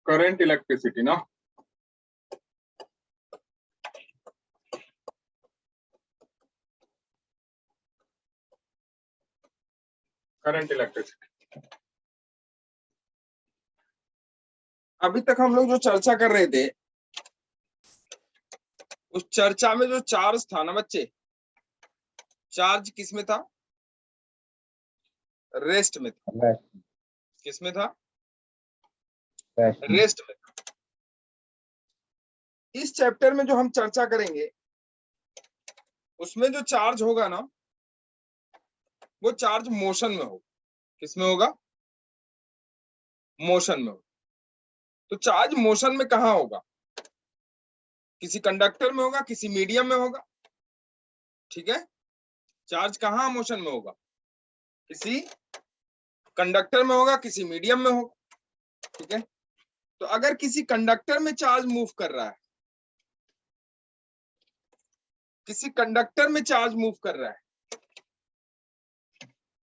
Current electricity ना, current electricity. अभी तक हम लोग जो चर्चा कर रहे थे उस चर्चा में जो चार्ज था ना बच्चे, चार्ज किस में था? रेस्ट में था। किस में था? रेस्ट में था। इस चैप्टर में जो हम चर्चा करेंगे उसमें जो चार्ज होगा ना वो चार्ज मोशन में होगा। किस में होगा? मोशन में होगा। तो चार्ज मोशन में कहाँ होगा? किसी कंडक्टर में होगा, किसी मीडियम में होगा। ठीक है, चार्ज कहाँ मोशन में होगा? किसी कंडक्टर में होगा, किसी मीडियम में होगा। ठीक है, तो अगर किसी कंडक्टर में चार्ज मूव कर रहा है, किसी कंडक्टर में चार्ज मूव कर रहा है,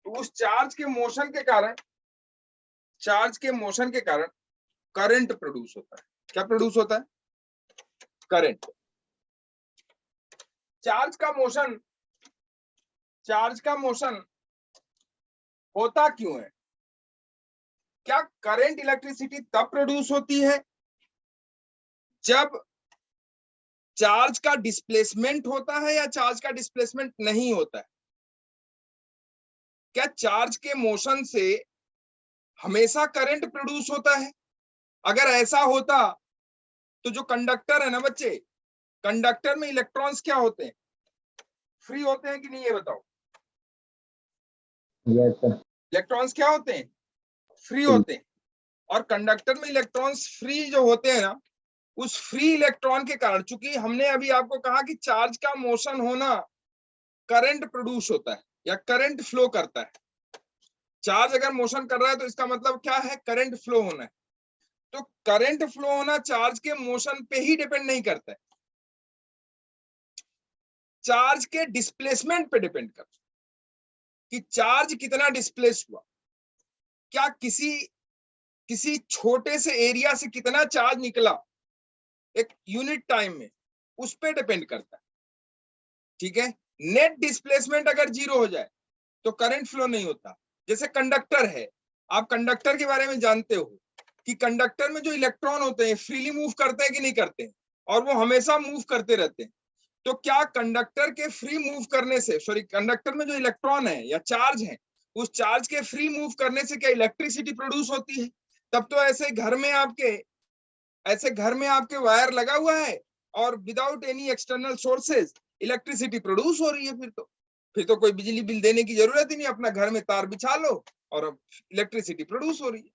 तो उस चार्ज के मोशन के कारण, चार्ज के मोशन के कारण करंट प्रोड्यूस होता है। क्या प्रोड्यूस होता है? करंट। चार्ज का मोशन, चार्ज का मोशन होता क्यों है? क्या करंट इलेक्ट्रिसिटी तब प्रोड्यूस होती है जब चार्ज का डिस्प्लेसमेंट होता है या चार्ज का डिस्प्लेसमेंट नहीं होता है? क्या चार्ज के मोशन से हमेशा करंट प्रोड्यूस होता है? अगर ऐसा होता तो जो कंडक्टर है ना बच्चे, कंडक्टर में इलेक्ट्रॉन्स क्या होते हैं? फ्री होते हैं कि नहीं, ये बताओ। Yes sir. इलेक्ट्रॉन्स क्या होते हैं? फ्री होते हैं। और कंडक्टर में इलेक्ट्रॉन्स फ्री जो होते हैं ना, उस फ्री इलेक्ट्रॉन के कारण, चूंकि हमने अभी आपको कहा कि चार्ज का मोशन होना करंट प्रोड्यूस होता है या करंट फ्लो करता है। चार्ज अगर मोशन कर रहा है तो इसका मतलब क्या है? करंट फ्लो होना है। तो करंट फ्लो होना चार्ज के मोशन पे ही डिपेंड नहीं करता है, चार्ज के डिस्प्लेसमेंट पे डिपेंड करता है कि चार्ज कितना डिस्प्लेस हुआ। क्या किसी छोटे से एरिया से कितना चार्ज निकला एक यूनिट टाइम में, उस पे डिपेंड करता है। ठीक है, नेट डिस्प्लेसमेंट अगर जीरो हो जाए तो करंट फ्लो नहीं होता। जैसे कंडक्टर है, आप कंडक्टर के बारे में जानते हो कि कंडक्टर में जो इलेक्ट्रॉन होते हैं फ्रीली मूव करते हैं कि नहीं करते हैं, और वो हमेशा मूव करते रहते हैं। तो क्या कंडक्टर के फ्री मूव करने से, सॉरी, कंडक्टर में जो इलेक्ट्रॉन है या चार्ज है, उस चार्ज के फ्री मूव करने से क्या इलेक्ट्रिसिटी प्रोड्यूस होती है? तब तो ऐसे घर में आपके वायर लगा हुआ है और without any external sources electricity produce हो रही है। फिर तो कोई बिजली बिल देने की जरूरत ही नहीं, अपना घर में तार बिछा लो और अब इलेक्ट्रिसिटी प्रोड्यूस हो रही है।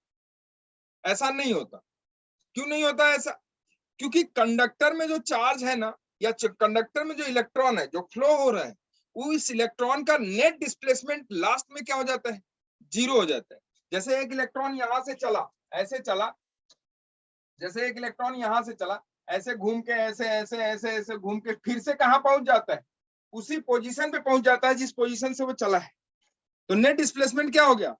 ऐसा नहीं होता। क्यों नहीं होता ऐसा? क्योंकि कंडक्टर में जो चार्ज है ना, या कंडक्टर में जो इलेक्ट्रॉन है जो फ्लो हो रहा है, वो इस इलेक्ट्रॉन का नेट डिस्प्लेसमेंट लास्ट में क्या हो जाता है? जीरो हो जाता है। जैसे एक इलेक्ट्रॉन यहां से चला, ऐसे चला, जैसे एक इलेक्ट्रॉन यहां से चला, ऐसे घूम के, ऐसे ऐसे ऐसे ऐसे घूम के फिर से कहां पहुंच जाता है? उसी पोजीशन पे पहुंच जाता है जिस पोजीशन से वो चला है। तो नेट डिस्प्लेसमेंट क्या हो गया?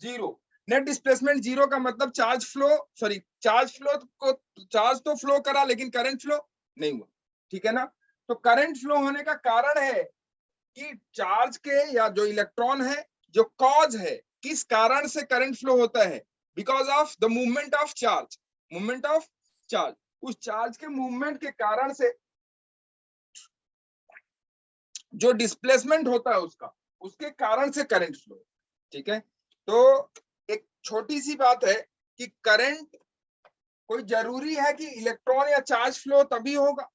जीरो। नेट डिस्प्लेसमेंट जीरो का मतलब चार्ज फ्लो, सॉरी, चार्ज तो फ्लो करा लेकिन करंट फ्लो नहीं हुआ। ठीक है ना? तो करंट फ्लो होने का कारण है कि चार्ज के या जो इलेक्ट्रॉन है, जो कॉज है, किस कारण से करंट फ्लो होता है? Because of the movement of charge. Movement of charge, उस चार्ज के मूवमेंट के कारण से जो डिस्प्लेसमेंट होता है उसका, उसके कारण से करंट फ्लो। ठीक है, तो एक छोटी सी बात है कि करंट कोई जरूरी है कि इलेक्ट्रॉन या चार्ज फ्लो तभी होगा?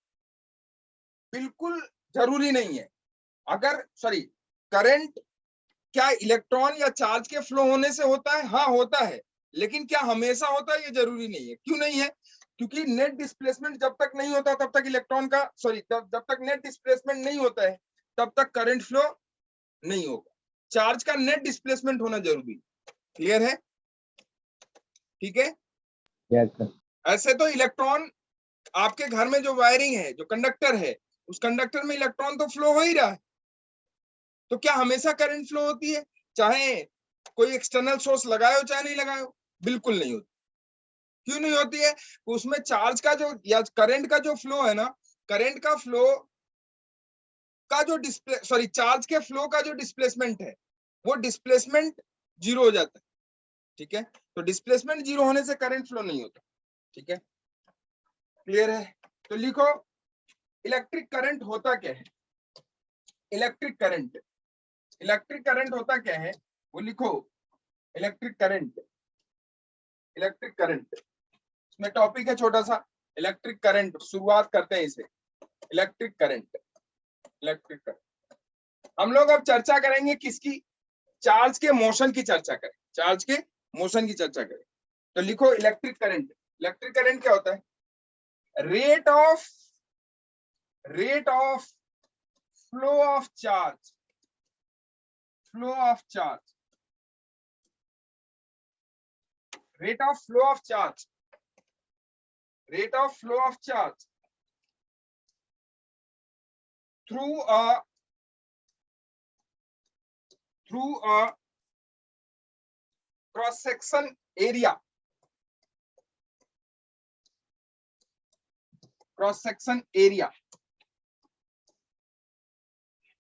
बिल्कुल जरूरी नहीं है। अगर, सॉरी, करंट क्या इलेक्ट्रॉन या चार्ज के फ्लो होने से होता है? हाँ होता है, लेकिन क्या हमेशा होता है? ये जरूरी नहीं है। क्यों नहीं है? क्योंकि नेट डिस्प्लेसमेंट जब तक नहीं होता तब तक इलेक्ट्रॉन का, सॉरी, जब तक नेट डिस्प्लेसमेंट नहीं होता है तब तक करंट फ्लो नहीं होगा। चार्ज का नेट डिस्प्लेसमेंट होना जरूरी। क्लियर है? ठीक है। Yes sir. ऐसे तो इलेक्ट्रॉन, आपके घर में जो वायरिंग है, जो कंडक्टर है, उस कंडक्टर में इलेक्ट्रॉन तो फ्लो हो ही रहा है। तो क्या हमेशा करंट फ्लो होती है चाहे कोई एक्सटर्नल सोर्स लगाए हो चाहे नहीं लगाए हो? बिल्कुल नहीं होती। क्यों नहीं होती है? उसमें चार्ज का जो या करंट का जो फ्लो है ना, करंट का फ्लो का जो चार्ज के फ्लो का जो डिस्प्लेसमेंट है, वो डिस्प्लेसमेंट जीरो हो जाता है। ठीक है, तो डिस्प्लेसमेंट जीरो होने से करंट फ्लो नहीं होता। ठीक है, क्लियर है? तो लिखो इलेक्ट्रिक करंट होता क्या है? इलेक्ट्रिक करंट होता क्या है वो लिखो। इलेक्ट्रिक करंट इसमें टॉपिक है छोटा सा, इलेक्ट्रिक करंट। शुरुआत करते हैं इसे। इलेक्ट्रिक करंट हम लोग अब चर्चा करेंगे किसकी? चार्ज के मोशन की चर्चा करें। तो लिखो इलेक्ट्रिक करंट क्या होता है? Rate of flow of charge rate of flow of charge through a cross section area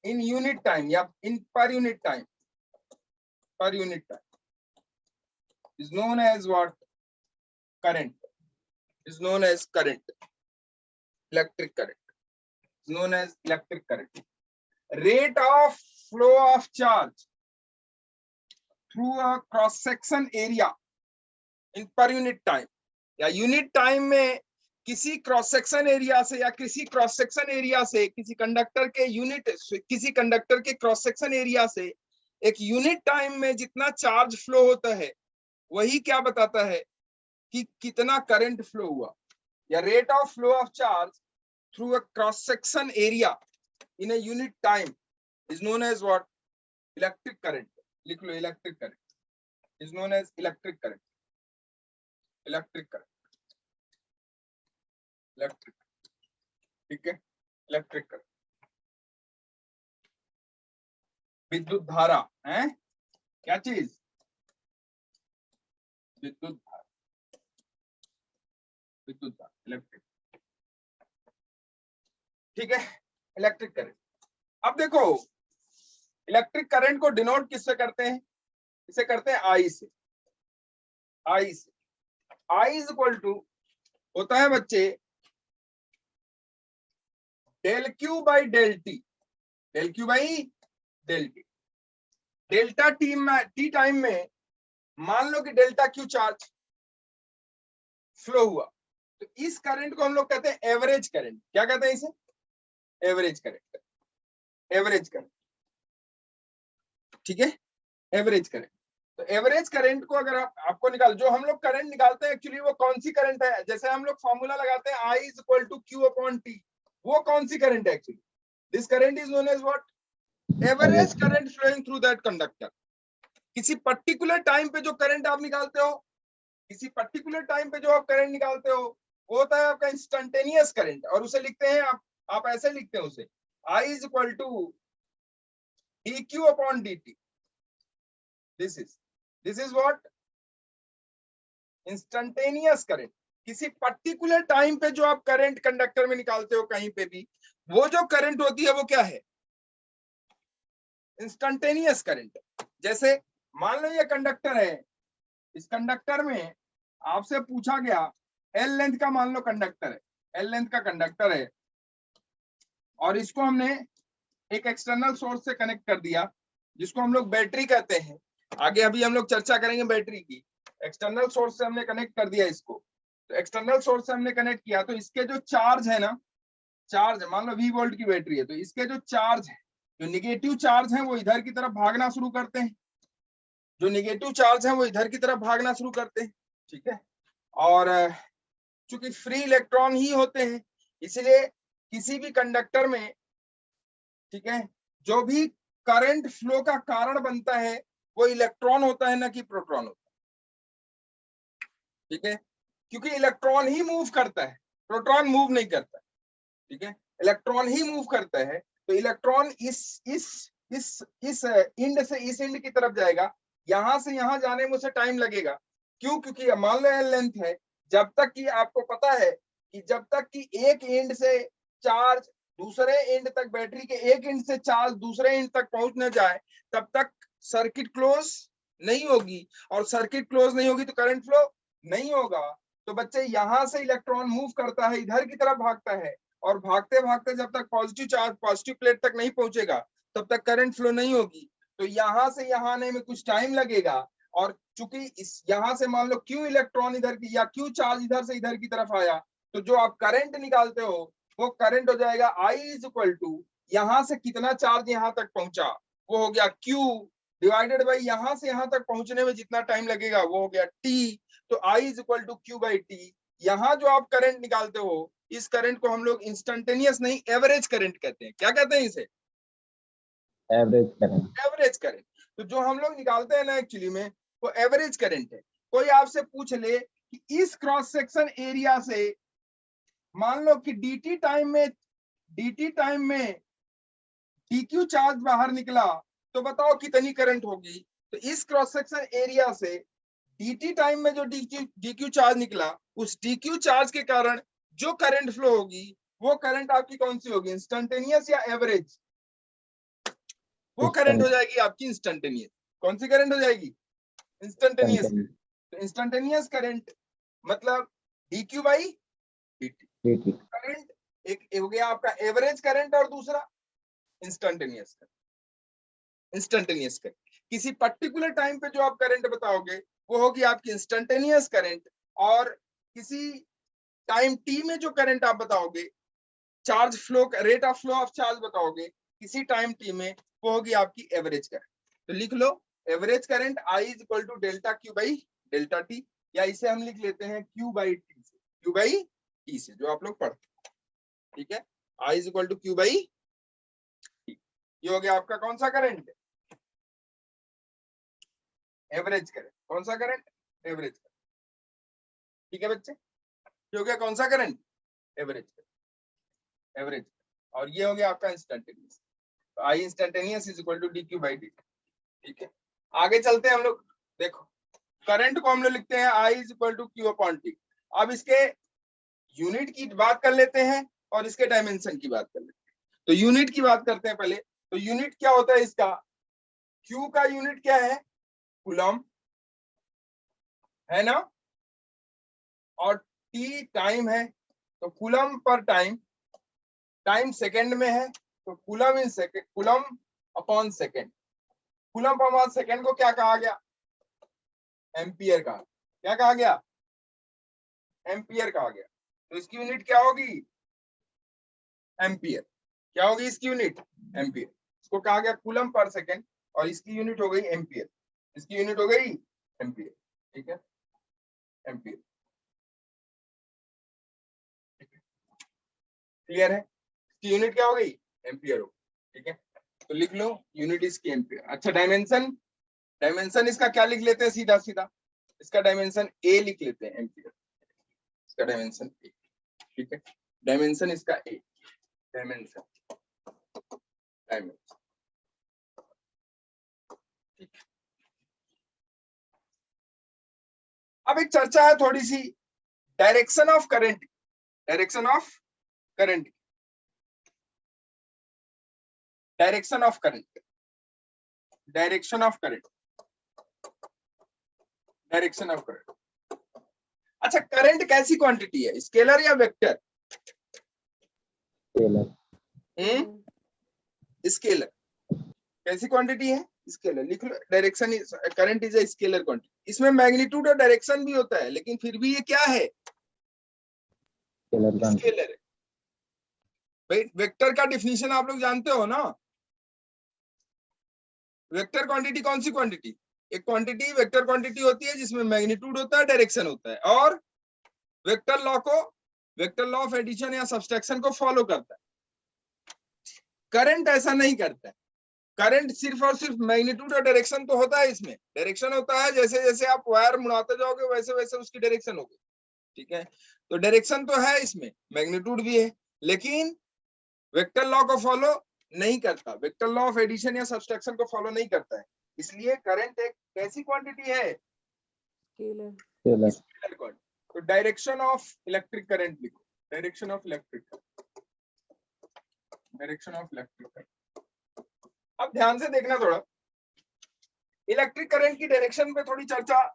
in unit time या in per unit time is known as what? Current. Electric current is known as electric current. Rate of flow of charge through a cross section area in per unit time या unit time में किसी cross section area से या किसी conductor के cross section area से एक unit time में जितना चार्ज फ्लो होता है वही क्या बताता है कि कितना करंट फ्लो हुआ। या rate of flow of charge through a cross section area in a unit time is known as what? Electric current. लिख लो, electric current is known as electric current. ठीक है, इलेक्ट्रिक करंट। विद्युत धारा है क्या चीज? विद्युत धारा, इलेक्ट्रिक। ठीक है, इलेक्ट्रिक करंट। अब देखो इलेक्ट्रिक करंट को डिनोट किससे करते हैं? इसे करते हैं आई से। आई इज इक्वल टू होता है बच्चे del Q by del T. Delta T time में मान लो कि डेल्टा क्यू चार्ज फ्लो हुआ, तो इस करंट को हम लोग कहते हैं एवरेज करंट। क्या कहते हैं इसे? Average current. ठीक है, एवरेज करंट। तो एवरेज करंट को अगर आपको निकाल, जो हम लोग करंट निकालते हैं एक्चुअली वो कौन सी करंट है? जैसे हम लोग फॉर्मूला लगाते हैं I is equal to Q upon T, वो कौन सी करंट है actually? This current is known as what? Average current flowing through that conductor. किसी पर्टिकुलर टाइम पे जो करंट आप निकालते हो, वो होता है आपका इंस्टेंटेनियस करंट, और उसे लिखते हैं आप ऐसे लिखते हैं उसे I is equal to dq upon dt। This is what? Instantaneous current. किसी पर्टिकुलर टाइम पे जो आप करंट कंडक्टर में निकालते हो कहीं पे भी, वो जो करंट होती है वो क्या है? Instantaneous current. जैसे मान लो ये कंडक्टर है, इस कंडक्टर में आपसे पूछा गया L लेंथ का, मान लो कंडक्टर है, L लेंथ का कंडक्टर है, और इसको हमने एक एक्सटर्नल सोर्स से कनेक्ट कर दिया जिसको हम लोग बैटरी कहते हैं। आगे अभी हम लोग चर्चा करेंगे बैटरी की। एक्सटर्नल सोर्स से हमने कनेक्ट कर दिया इसको, तो एक्सटर्नल सोर्स से हमने कनेक्ट किया, तो इसके जो चार्ज है ना, चार्ज मान लो 20 वोल्ट की बैटरी है, तो इसके जो चार्ज है, जो निगेटिव चार्ज है वो इधर की तरफ भागना शुरू करते हैं। ठीक है, और चूंकि फ्री इलेक्ट्रॉन ही होते हैं, इसलिए किसी भी कंडक्टर में, ठीक है, जो भी करंट फ्लो का कारण बनता है वो इलेक्ट्रॉन होता है, ना कि प्रोटॉन होता है। ठीक है, क्योंकि इलेक्ट्रॉन ही मूव करता है, प्रोटॉन मूव नहीं करता। ठीक है, इलेक्ट्रॉन ही मूव करता है, तो इलेक्ट्रॉन इस इंड से इस इंड की तरफ जाएगा, यहां से यहां जाने में उसे टाइम लगेगा। क्यों? क्योंकि मान लो L लेंथ है, जब तक कि आपको पता है कि जब तक कि एक एंड से चार्ज दूसरे एंड तक, बैटरी के एक एंड से चार्ज दूसरे एंड तक पहुंच न जाए, तब तक सर्किट क्लोज नहीं होगी, और सर्किट क्लोज नहीं होगी तो करंट फ्लो नहीं होगा। तो बच्चे यहां से इलेक्ट्रॉन मूव करता है, इधर की तरफ भागता है, और भागते भागते जब तक पॉजिटिव चार्ज पॉजिटिव प्लेट तक नहीं पहुंचेगा तब तक करंट फ्लो नहीं होगी। तो यहां से यहां आने में कुछ टाइम लगेगा, और चूंकि इस यहां से मान लो क्यू इलेक्ट्रॉन इधर की या क्यू चार्ज इधर से इधर की तरफ आया, तो जो आप करंट निकालते हो वो करंट हो जाएगा I इज इक्वल टू यहां से कितना चार्ज यहां तक पहुंचा, वो हो गया Q डिवाइडेड बाई यहां से यहां तक पहुंचने में जितना टाइम लगेगा वो हो गया T। तो I is equal to Q by T. यहाँ जो आप करंट निकालते हो, इस करंट को हम लोग इंस्टेंटेनियस नहीं एवरेज करंट कहते हैं। क्या कहते हैं इसे? Average current. Average current. तो जो हम लोग निकालते हैं ना एक्चुअली में वो एवरेज करंट है। कोई आपसे पूछ ले कि इस क्रॉस सेक्शन एरिया से मान लो कि dt टाइम में dq चार्ज बाहर निकला, तो बताओ कितनी करंट होगी। तो इस क्रॉस सेक्शन एरिया से dt टाइम में जो dq चार्ज निकला, उस dq चार्ज के कारण जो करंट फ्लो होगी वो करंट आपकी कौन सी होगी, इंस्टेंटेनियस या एवरेज? वो करंट हो जाएगी आपकी इंस्टेंटेनियस। कौन सी करंट हो जाएगी? इंस्टेंटेनियस। तो इंस्टेंटेनियस करंट मतलब dq बाई dt। करंट एक हो गया आपका एवरेज करंट, और दूसरा इंस्टेंटेनियस करंट। इंस्टेंटेनियस करंट किसी पर्टिकुलर टाइम पे जो आप करंट बताओगे वो होगी आपकी इंस्टेंटेनियस करंट, और किसी टाइम t में जो करंट आप बताओगे, charge flow rate of flow of charge बताओगे किसी टाइम t में, वो होगी आपकी एवरेज करंट। तो लिख लो average current I is equal to delta Q by delta T, या इसे हम लिख लेते हैं Q बाई टी से, Q बाई टी से जो आप लोग पढ़ते हैं। ठीक है, I is equal to Q by T. ये हो गया आपका कौन सा करंट? Average current. कौन सा करंट? Average current. ठीक है बच्चे, ये हो गया कौन सा करंट? Average current. एवरेज। और ये हो गया आपका इंस्टेंटेनियस। तो I instantaneous is equal to dq by dt। ठीक है, आगे चलते हैं हम लोग। देखो करंट को हम लोग लिखते हैं I is equal to Q upon T। अब इसके यूनिट की बात कर लेते हैं और इसके डायमेंशन की बात कर लेते हैं। तो यूनिट की बात करते हैं पहले। तो यूनिट क्या होता है इसका? Q का यूनिट क्या है? कूलम है ना, और T टाइम है, तो coulomb per time, time second में है, तो coulomb in second, coulomb upon second. Coulomb upon second को क्या कहा गया? एम्पियर कहा। क्या कहा गया? एम्पियर कहा गया। तो इसकी यूनिट क्या होगी? एम्पियर। क्या होगी इसकी यूनिट? एम्पियर। इसको कहा गया कूलम पर सेकंड, और इसकी यूनिट हो गई एम्पियर। इसकी यूनिट हो गई एम्पियर। ठीक है, एम्पियर। क्लियर है? इसकी यूनिट क्या हो गई? एम्पियर हो। ठीक है, तो लिख लो यूनिट इसकी एम्पियर। अच्छा डायमेंशन, डायमेंशन इसका क्या लिख लेते हैं? सीधा सीधा इसका डायमेंशन ए लिख लेते हैं, एम्पियर। इसका डायमेंशन ए। ठीक है, डायमेंशन इसका ए। Dimension dimension. ठीक है, अब एक चर्चा है थोड़ी सी direction of current. Direction of current, direction of current, direction of current, direction of current. अच्छा करंट कैसी क्वांटिटी है, स्केलर या वेक्टर? स्केलर। कैसी क्वांटिटी है? स्केलर। लिख लो direction current is a scalar quantity. इसमें मैग्नीट्यूड और डायरेक्शन भी होता है, लेकिन फिर भी ये क्या है? स्केलर है। भाई वेक्टर का डिफिनीशन आप लोग जानते हो ना? वेक्टर क्वांटिटी कौन सी क्वांटिटी? एक क्वांटिटी वेक्टर क्वांटिटी होती है जिसमें मैग्नीट्यूड होता है, डायरेक्शन होता है, और वेक्टर लॉ को, वेक्टर लॉ ऑफ एडिशन या सब्सट्रैक्शन को फॉलो करता है। करंट ऐसा नहीं करता है। करंट सिर्फ और सिर्फ मैग्नीट्यूड और डायरेक्शन तो होता है इसमें। डायरेक्शन होता है जैसे जैसे आप वायर मुड़ाते जाओगे वैसे वैसे उसकी डायरेक्शन होगी। ठीक है, तो डायरेक्शन तो है इसमें, मैग्नीट्यूड भी है, लेकिन वेक्टर लॉ को फॉलो नहीं करता। वेक्टर लॉ ऑफ एडिशन या सब्सट्रैक्शन को फॉलो नहीं करता है। इसलिए करंट एक कैसी क्वांटिटी है? Scalar quantity. तो तो डायरेक्शन ऑफ इलेक्ट्रिक करंट लिखो, direction of electric current, direction of electric current. अब ध्यान से देखना थोड़ा, इलेक्ट्रिक करंट की डायरेक्शन पे थोड़ी चर्चा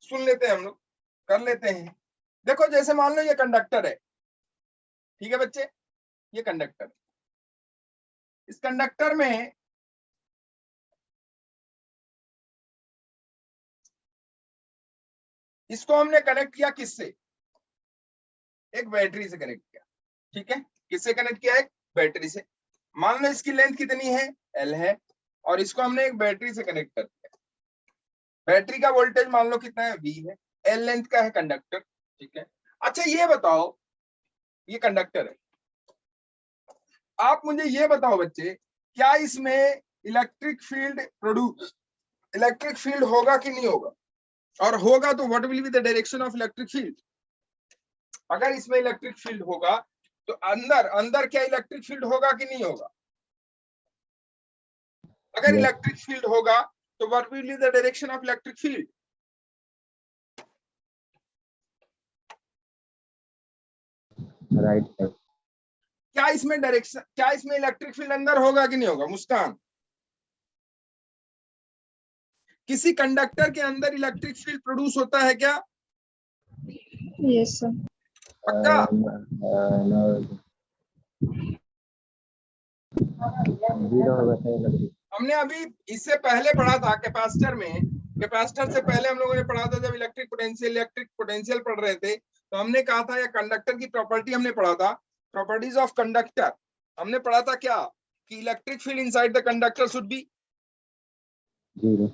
सुन लेते हैं हम लोग, कर लेते हैं। देखो जैसे मान लो ये कंडक्टर है, ठीक है बच्चे, ये कंडक्टर, इस कंडक्टर में इसको हमने कनेक्ट किया किससे, एक बैटरी से कनेक्ट किया, ठीक है, किससे कनेक्ट किया, एक बैटरी से। मान लो इसकी लेंथ कितनी है, L है, और इसको हमने एक बैटरी से कनेक्ट कर दिया। बैटरी का वोल्टेज मान लो कितना है, V है, L लेंथ का है कंडक्टर, ठीक है। अच्छा ये बताओ, ये कंडक्टर है, आप मुझे ये बताओ बच्चे, क्या इसमें electric field produce, electric field होगा कि नहीं होगा, और होगा तो what will be the direction of electric field. अगर इसमें इलेक्ट्रिक फील्ड होगा तो अंदर अंदर क्या इलेक्ट्रिक फील्ड होगा कि नहीं होगा, अगर Yes. इलेक्ट्रिक फील्ड होगा तो what will be the direction of electric field. Right side. क्या इसमें डायरेक्शन, क्या इसमें इलेक्ट्रिक फील्ड अंदर होगा कि नहीं होगा, मुस्कान। किसी कंडक्टर के अंदर इलेक्ट्रिक फील्ड प्रोड्यूस होता है क्या, यस सर। पक्का। No. Zero होगा सही लग रही। हमने अभी इससे पहले पढ़ा था कैपेसिटर में, कैपेसिटर से पहले हम लोगों ने पढ़ा था जब इलेक्ट्रिक पोटेंशियल पढ़ रहे थे, तो हमने कहा था या कंडक्टर की प्रॉपर्टी हमने पढ़ा था, प्रॉपर्टीज ऑफ कंडक्टर। हमने पढ़ा था क्या, कि electric field inside the conductor should be Zero.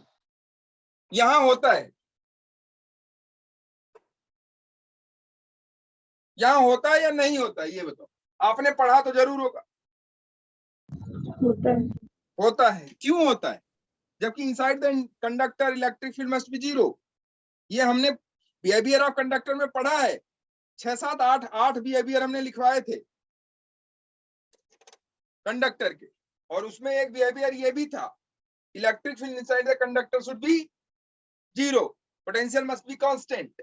यहां होता है, यहां होता है या नहीं होता है, ये बताओ, आपने पढ़ा तो जरूर होगा। होता है। होता है, क्यों होता है, जबकि inside the conductor electric field must be zero. ये हमने बिहेवियर ऑफ कंडक्टर में पढ़ा है, 6 7 8 बिहेवियर हमने लिखवाए थे कंडक्टर के, और उसमें एक बिहेवियर ये भी था, electric field inside the conductor should be zero, potential must be constant.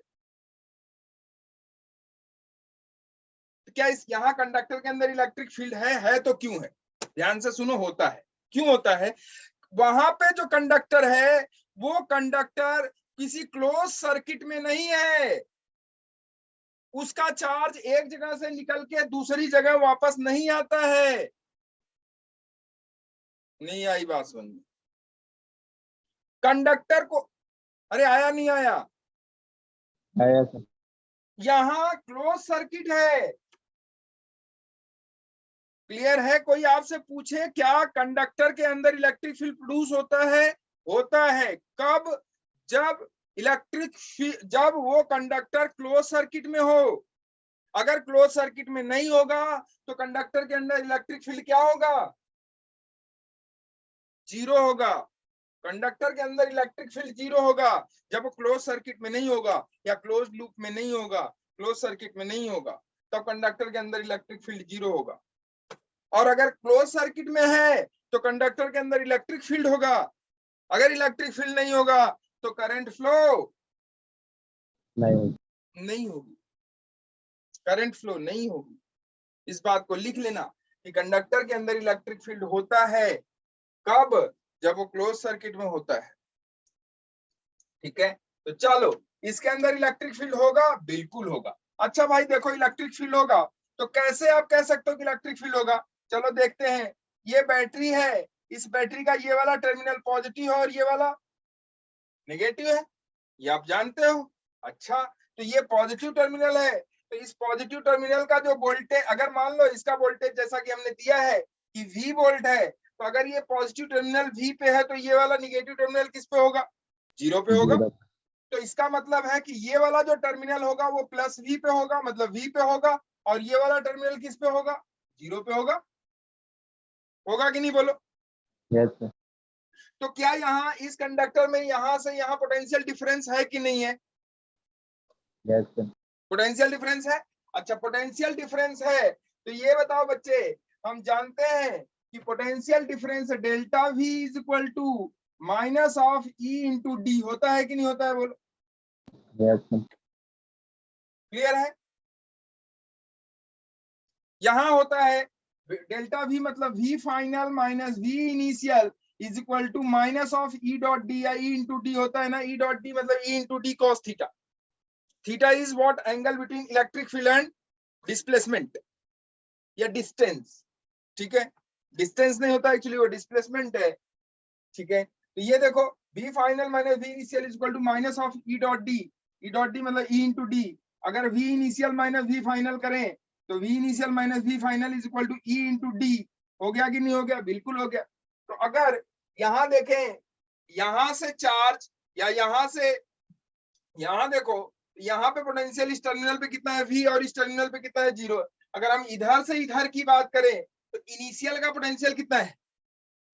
क्या इस यहाँ कंडक्टर के अंदर इलेक्ट्रिक फील्ड है तो क्यों है, ध्यान से सुनो, होता है, क्यों होता है, वहां पे जो कंडक्टर है वो कंडक्टर किसी क्लोज सर्किट में नहीं है, उसका चार्ज एक जगह से निकल के दूसरी जगह वापस नहीं आता है। नहीं आई बात समझ में, कंडक्टर को, अरे आया नहीं आया, आया सर। यहां क्लोज सर्किट है, क्लियर है। कोई आपसे पूछे क्या कंडक्टर के अंदर इलेक्ट्रिक फील्ड प्रोड्यूस होता है, होता है, कब, जब जब वो कंडक्टर क्लोज सर्किट में हो। अगर क्लोज सर्किट में नहीं होगा तो कंडक्टर के अंदर इलेक्ट्रिक फील्ड क्या होगा, जीरो होगा। कंडक्टर के अंदर इलेक्ट्रिक फील्ड जीरो होगा जब वो क्लोज सर्किट में नहीं होगा, या क्लोज लूप में नहीं होगा, क्लोज सर्किट में नहीं होगा, तब कंडक्टर के अंदर इलेक्ट्रिक फील्ड जीरो होगा। और अगर क्लोज सर्किट में है तो कंडक्टर के अंदर इलेक्ट्रिक फील्ड होगा। अगर इलेक्ट्रिक फील्ड नहीं होगा तो करंट फ्लो नहीं होगी, करंट फ्लो नहीं होगी। इस बात को लिख लेना कि कंडक्टर के अंदर इलेक्ट्रिक फील्ड होता है, कब, जब वो क्लोज सर्किट में होता है, ठीक है। तो चलो, इसके अंदर इलेक्ट्रिक फील्ड होगा, बिल्कुल होगा। अच्छा भाई देखो, इलेक्ट्रिक फील्ड होगा तो कैसे आप कह सकते हो कि इलेक्ट्रिक फील्ड होगा, चलो देखते हैं। ये बैटरी है, इस बैटरी का ये वाला टर्मिनल पॉजिटिव है और ये वाला नेगेटिव है, ये आप जानते हो। अच्छा, तो ये पॉजिटिव टर्मिनल है, तो इस पॉजिटिव टर्मिनल का जो वोल्टेज, अगर मान लो इसका वोल्टेज जैसा कि हमने दिया है कि V वोल्ट है, तो अगर ये पॉजिटिव टर्मिनल V पे है तो ये वाला नेगेटिव टर्मिनल किस पे होगा, जीरो पे होगा। तो इसका मतलब है कि ये वाला जो टर्मिनल होगा वो प्लस V पे होगा, मतलब V पे होगा, और ये वाला टर्मिनल किस पे होगा, जीरो पे होगा। होगा कि नहीं बोलो। Yes sir. तो क्या यहाँ इस कंडक्टर में यहाँ से यहाँ पोटेंशियल डिफरेंस है कि नहीं है, यस सर। पोटेंशियल डिफरेंस है। अच्छा, पोटेंशियल डिफरेंस है तो ये बताओ बच्चे, हम जानते हैं कि potential difference delta V is equal to minus of E into D होता है कि नहीं होता है, बोलो। Yes sir. क्लियर है? यहां होता है डेल्टा वी मतलब V final minus V initial is equal to minus of E dot D, या ई इंटू डी होता है ना, ई डॉट डी मतलब E into D cos theta. Theta is what? Angle between electric field and displacement या distance. ठीक है, distance नहीं होता एक्चुअली, वो डिस्प्लेसमेंट है। ठीक है, तो ये देखो v final minus v initial is equal to minus of e dot D, e dot D मतलब e इंटू डी। अगर v initial minus v final करें तो v initial minus v final is equal to e into D. हो गया कि नहीं हो गया? बिल्कुल हो गया। तो अगर यहां देखें, यहां से चार्ज या यहां से यहां देखो, यहाँ पे पोटेंशियल इस टर्मिनल पे कितना है v और इस टर्मिनल पे कितना है 0। अगर हम इधर से इधर की बात करें तो इनिशियल का पोटेंशियल कितना है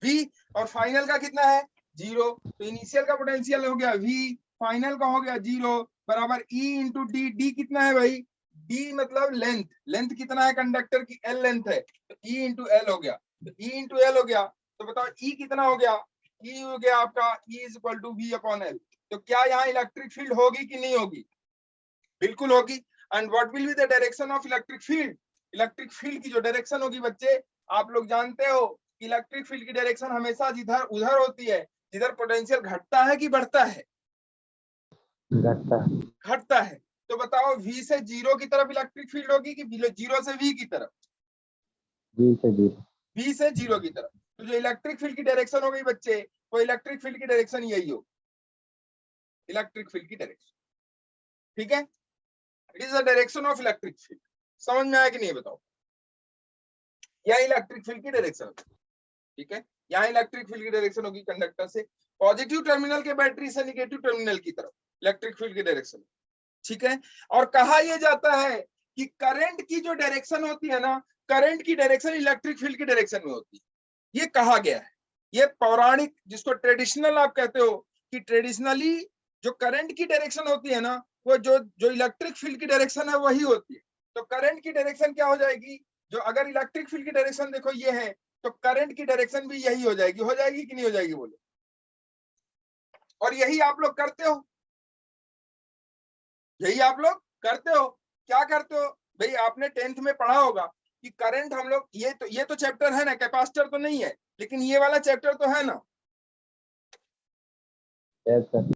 v और फाइनल का कितना है 0। तो इनिशियल का पोटेंशियल हो गया v, फाइनल का हो गया 0 बराबर e इंटू डी। डी कितना है भाई? d मतलब लेंथ, लेंथ कितना है कंडक्टर की? l लेंथ है, तो e इंटू एल हो गया। तो e इंटू एल हो गया, तो बताओ e कितना हो गया? e हो गया आपका e is equal to v upon L. तो क्या यहाँ इलेक्ट्रिक फील्ड होगी कि नहीं होगी? बिल्कुल होगी। And what will be the direction of electric field? Electric field की जो डायरेक्शन होगी बच्चे, आप लोग जानते हो इलेक्ट्रिक फील्ड की डायरेक्शन हमेशा जिधर उधर होती है जिधर पोटेंशियल घटता है कि बढ़ता है? घटता है। तो बताओ v से 0 की तरफ इलेक्ट्रिक फील्ड होगी कि 0 से v की तरफ? v से 0 की तरफ। तो जो इलेक्ट्रिक फील्ड की डायरेक्शन हो गई बच्चे, वो इलेक्ट्रिक फील्ड की डायरेक्शन यही हो, इलेक्ट्रिक फील्ड की डायरेक्शन। ठीक है, it is the direction of electric field. समझ में आया कि नहीं बताओ? यह इलेक्ट्रिक फील्ड की डायरेक्शन। ठीक है, यहाँ इलेक्ट्रिक फील्ड की डायरेक्शन होगी कंडक्टर से पॉजिटिव टर्मिनल के बैटरी से निगेटिव टर्मिनल की तरफ, इलेक्ट्रिक फील्ड की डायरेक्शन। ठीक है, और कहा यह जाता है कि करंट की जो डायरेक्शन होती है ना, करंट की डायरेक्शन इलेक्ट्रिक फील्ड की डायरेक्शन में होती है। ये कहा गया है, ये पौराणिक, जिसको ट्रेडिशनल आप कहते हो, कि ट्रेडिशनली जो करंट की डायरेक्शन होती है ना, वो जो इलेक्ट्रिक फील्ड की डायरेक्शन है वही होती है। तो करंट की डायरेक्शन क्या हो जाएगी? जो अगर इलेक्ट्रिक फील्ड की डायरेक्शन देखो ये है, तो करंट की डायरेक्शन भी यही हो जाएगी। हो जाएगी कि नहीं हो जाएगी बोलो? और यही आप लोग करते हो, यही आप लोग करते हो। क्या करते हो भाई? आपने 10th में पढ़ा होगा कि करंट हम लोग, ये तो चैप्टर है ना, कैपेसिटर तो नहीं है, लेकिन ये वाला चैप्टर तो है ना। Yes sir.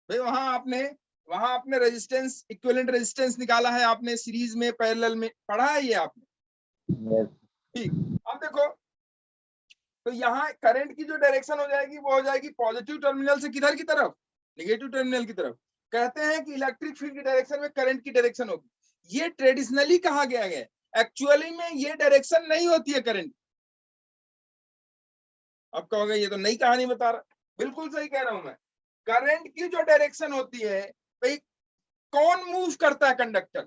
भाई वहां आपने रेजिस्टेंस, इक्विवेलेंट रेजिस्टेंस निकाला है आपने, सीरीज में पैरेलल में पढ़ा है ये आपने। यस। ठीक, अब देखो, तो यहाँ करंट की जो डायरेक्शन हो जाएगी वो हो जाएगी पॉजिटिव टर्मिनल से किधर की तरफ? नेगेटिव टर्मिनल की तरफ। कहते हैं कि इलेक्ट्रिक फील्ड की डायरेक्शन में करंट की डायरेक्शन होगी। ये ट्रेडिशनली कहा गया है, एक्चुअली में ये डायरेक्शन नहीं होती है करंट। अब कहोगे ये तो नई कहानी बता रहा। बिल्कुल सही कह रहा हूं मैं। करंट की जो डायरेक्शन होती है भाई, कौन मूव करता है कंडक्टर?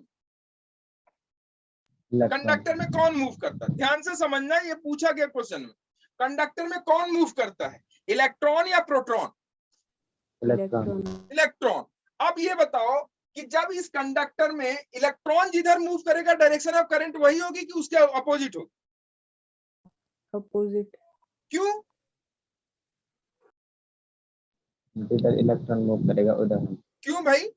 कंडक्टर में कौन मूव करता है? ध्यान से समझना, ये पूछा गया क्वेश्चन में। कंडक्टर में कौन मूव करता है, इलेक्ट्रॉन या प्रोटॉन? इलेक्ट्रॉन। अब ये बताओ कि जब इस कंडक्टर में इलेक्ट्रॉन जिधर मूव करेगा डायरेक्शन ऑफ करंट वही होगी कि उसके अपोजिट होगी? अपोजिट। क्यों? जिधर इलेक्ट्रॉन मूव करेगा उधर। क्यों भाई?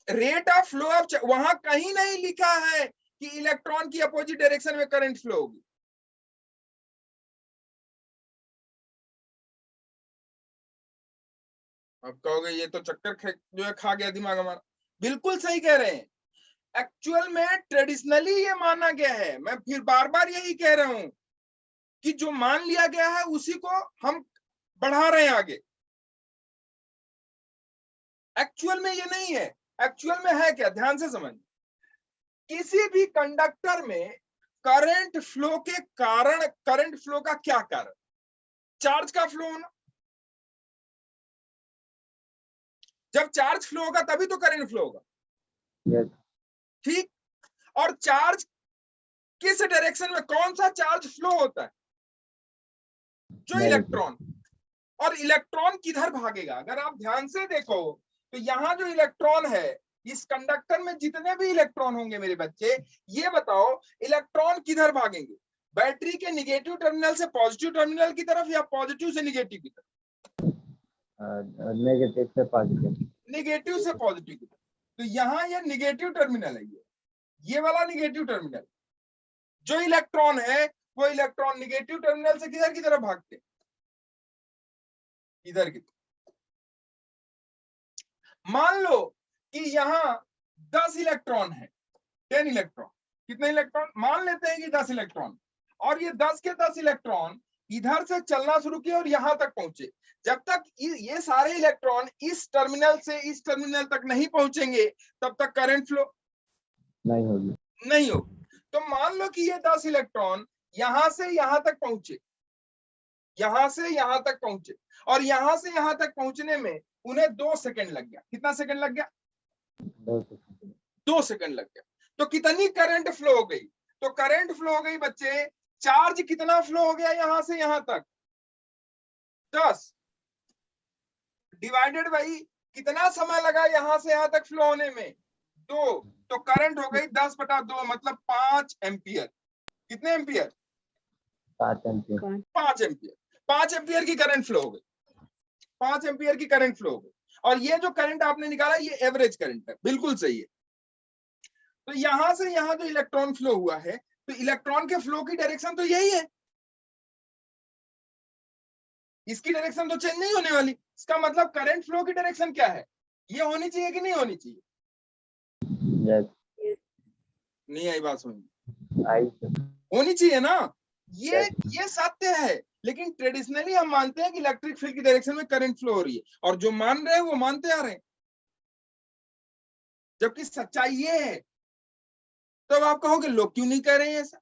रेट ऑफ फ्लो ऑफ, वहां कहीं नहीं लिखा है कि इलेक्ट्रॉन की अपोजिट डायरेक्शन में करंट फ्लो होगी। अब कहोगे ये तो चक्कर जो है खा गया दिमाग हमारा। बिल्कुल सही कह रहे हैं। एक्चुअल में ट्रेडिशनली ये माना गया है, मैं फिर बार बार यही कह रहा हूं कि जो मान लिया गया है उसी को हम बढ़ा रहे हैं आगे। एक्चुअल में ये नहीं है। एक्चुअल में है क्या? ध्यान से समझ, किसी भी कंडक्टर में करंट फ्लो के कारण, करंट फ्लो का क्या कारण? चार्ज का फ्लो होना। जब चार्ज फ्लो होगा तभी तो करंट फ्लो होगा। यस। ठीक, और चार्ज किस डायरेक्शन में, कौन सा चार्ज फ्लो होता है? जो इलेक्ट्रॉन। और इलेक्ट्रॉन किधर भागेगा? अगर आप ध्यान से देखो तो यहाँ जो इलेक्ट्रॉन है, इस कंडक्टर में जितने भी इलेक्ट्रॉन होंगे मेरे बच्चे, ये बताओ इलेक्ट्रॉन किधर भागेंगे? बैटरी के निगेटिव टर्मिनल से पॉजिटिव टर्मिनल की तरफ या पॉजिटिव से निगेटिव की तरफ? नेगेटिव से पॉजिटिव। निगेटिव से पॉजिटिव की तरफ। तो यहाँ ये निगेटिव टर्मिनल है, ये वाला निगेटिव टर्मिनल। जो इलेक्ट्रॉन है वो इलेक्ट्रॉन निगेटिव टर्मिनल से किधर की तरफ भागते हैं, इधर की तरफ। मान लो कि यहाँ 10 इलेक्ट्रॉन है, 10 इलेक्ट्रॉन, कितने इलेक्ट्रॉन मान लेते हैं कि 10 इलेक्ट्रॉन, और ये 10 के 10 इलेक्ट्रॉन इधर से चलना शुरू किए और यहां तक पहुंचे। जब तक ये सारे इलेक्ट्रॉन इस टर्मिनल से इस टर्मिनल तक नहीं पहुंचेंगे तब तक करंट फ्लो नहीं होगी। नहीं हो। तो मान लो कि ये 10 इलेक्ट्रॉन यहां से यहां तक पहुंचे, यहां से यहां तक पहुंचे, और यहां से यहां तक पहुंचने में उन्हें 2 सेकंड लग गया। कितना सेकंड लग गया? 2 सेकंड। 2 सेकंड लग गया। तो कितनी करंट फ्लो हो गई? तो करंट फ्लो हो गई बच्चे, चार्ज कितना फ्लो हो गया यहां से यहां तक? 10 डिवाइडेड बाई कितना समय लगा यहां से यहां तक फ्लो होने में? 2। तो करंट हो गई 10/2, मतलब 5 एम्पियर। कितने एम्पियर? 5 एम्पियर। 5 एम्पियर। 5 एम्पियर की करंट फ्लो हो गई, 5 एम्पियर की करंट फ्लो हो गई। और ये जो करंट आपने निकाला ये एवरेज करंट है, बिल्कुल सही है। तो यहां से यहां जो इलेक्ट्रॉन फ्लो हुआ है, तो इलेक्ट्रॉन के फ्लो की डायरेक्शन तो यही है, इसकी डायरेक्शन तो चेंज नहीं होने वाली। इसका मतलब करंट फ्लो की डायरेक्शन क्या है? ये होनी चाहिए कि नहीं होनी चाहिए? यस। नहीं आई बात समझ? आई। होनी चाहिए ना। ये सत्य है, लेकिन ट्रेडिशनली हम मानते हैं कि इलेक्ट्रिक फील्ड की डायरेक्शन में करंट फ्लो हो रही है, और जो मान रहे हैं वो मानते आ रहे हैं, जबकि सच्चाई ये है। तो अब आप कहोगे लोग क्यों नहीं कह रहे हैं ऐसा?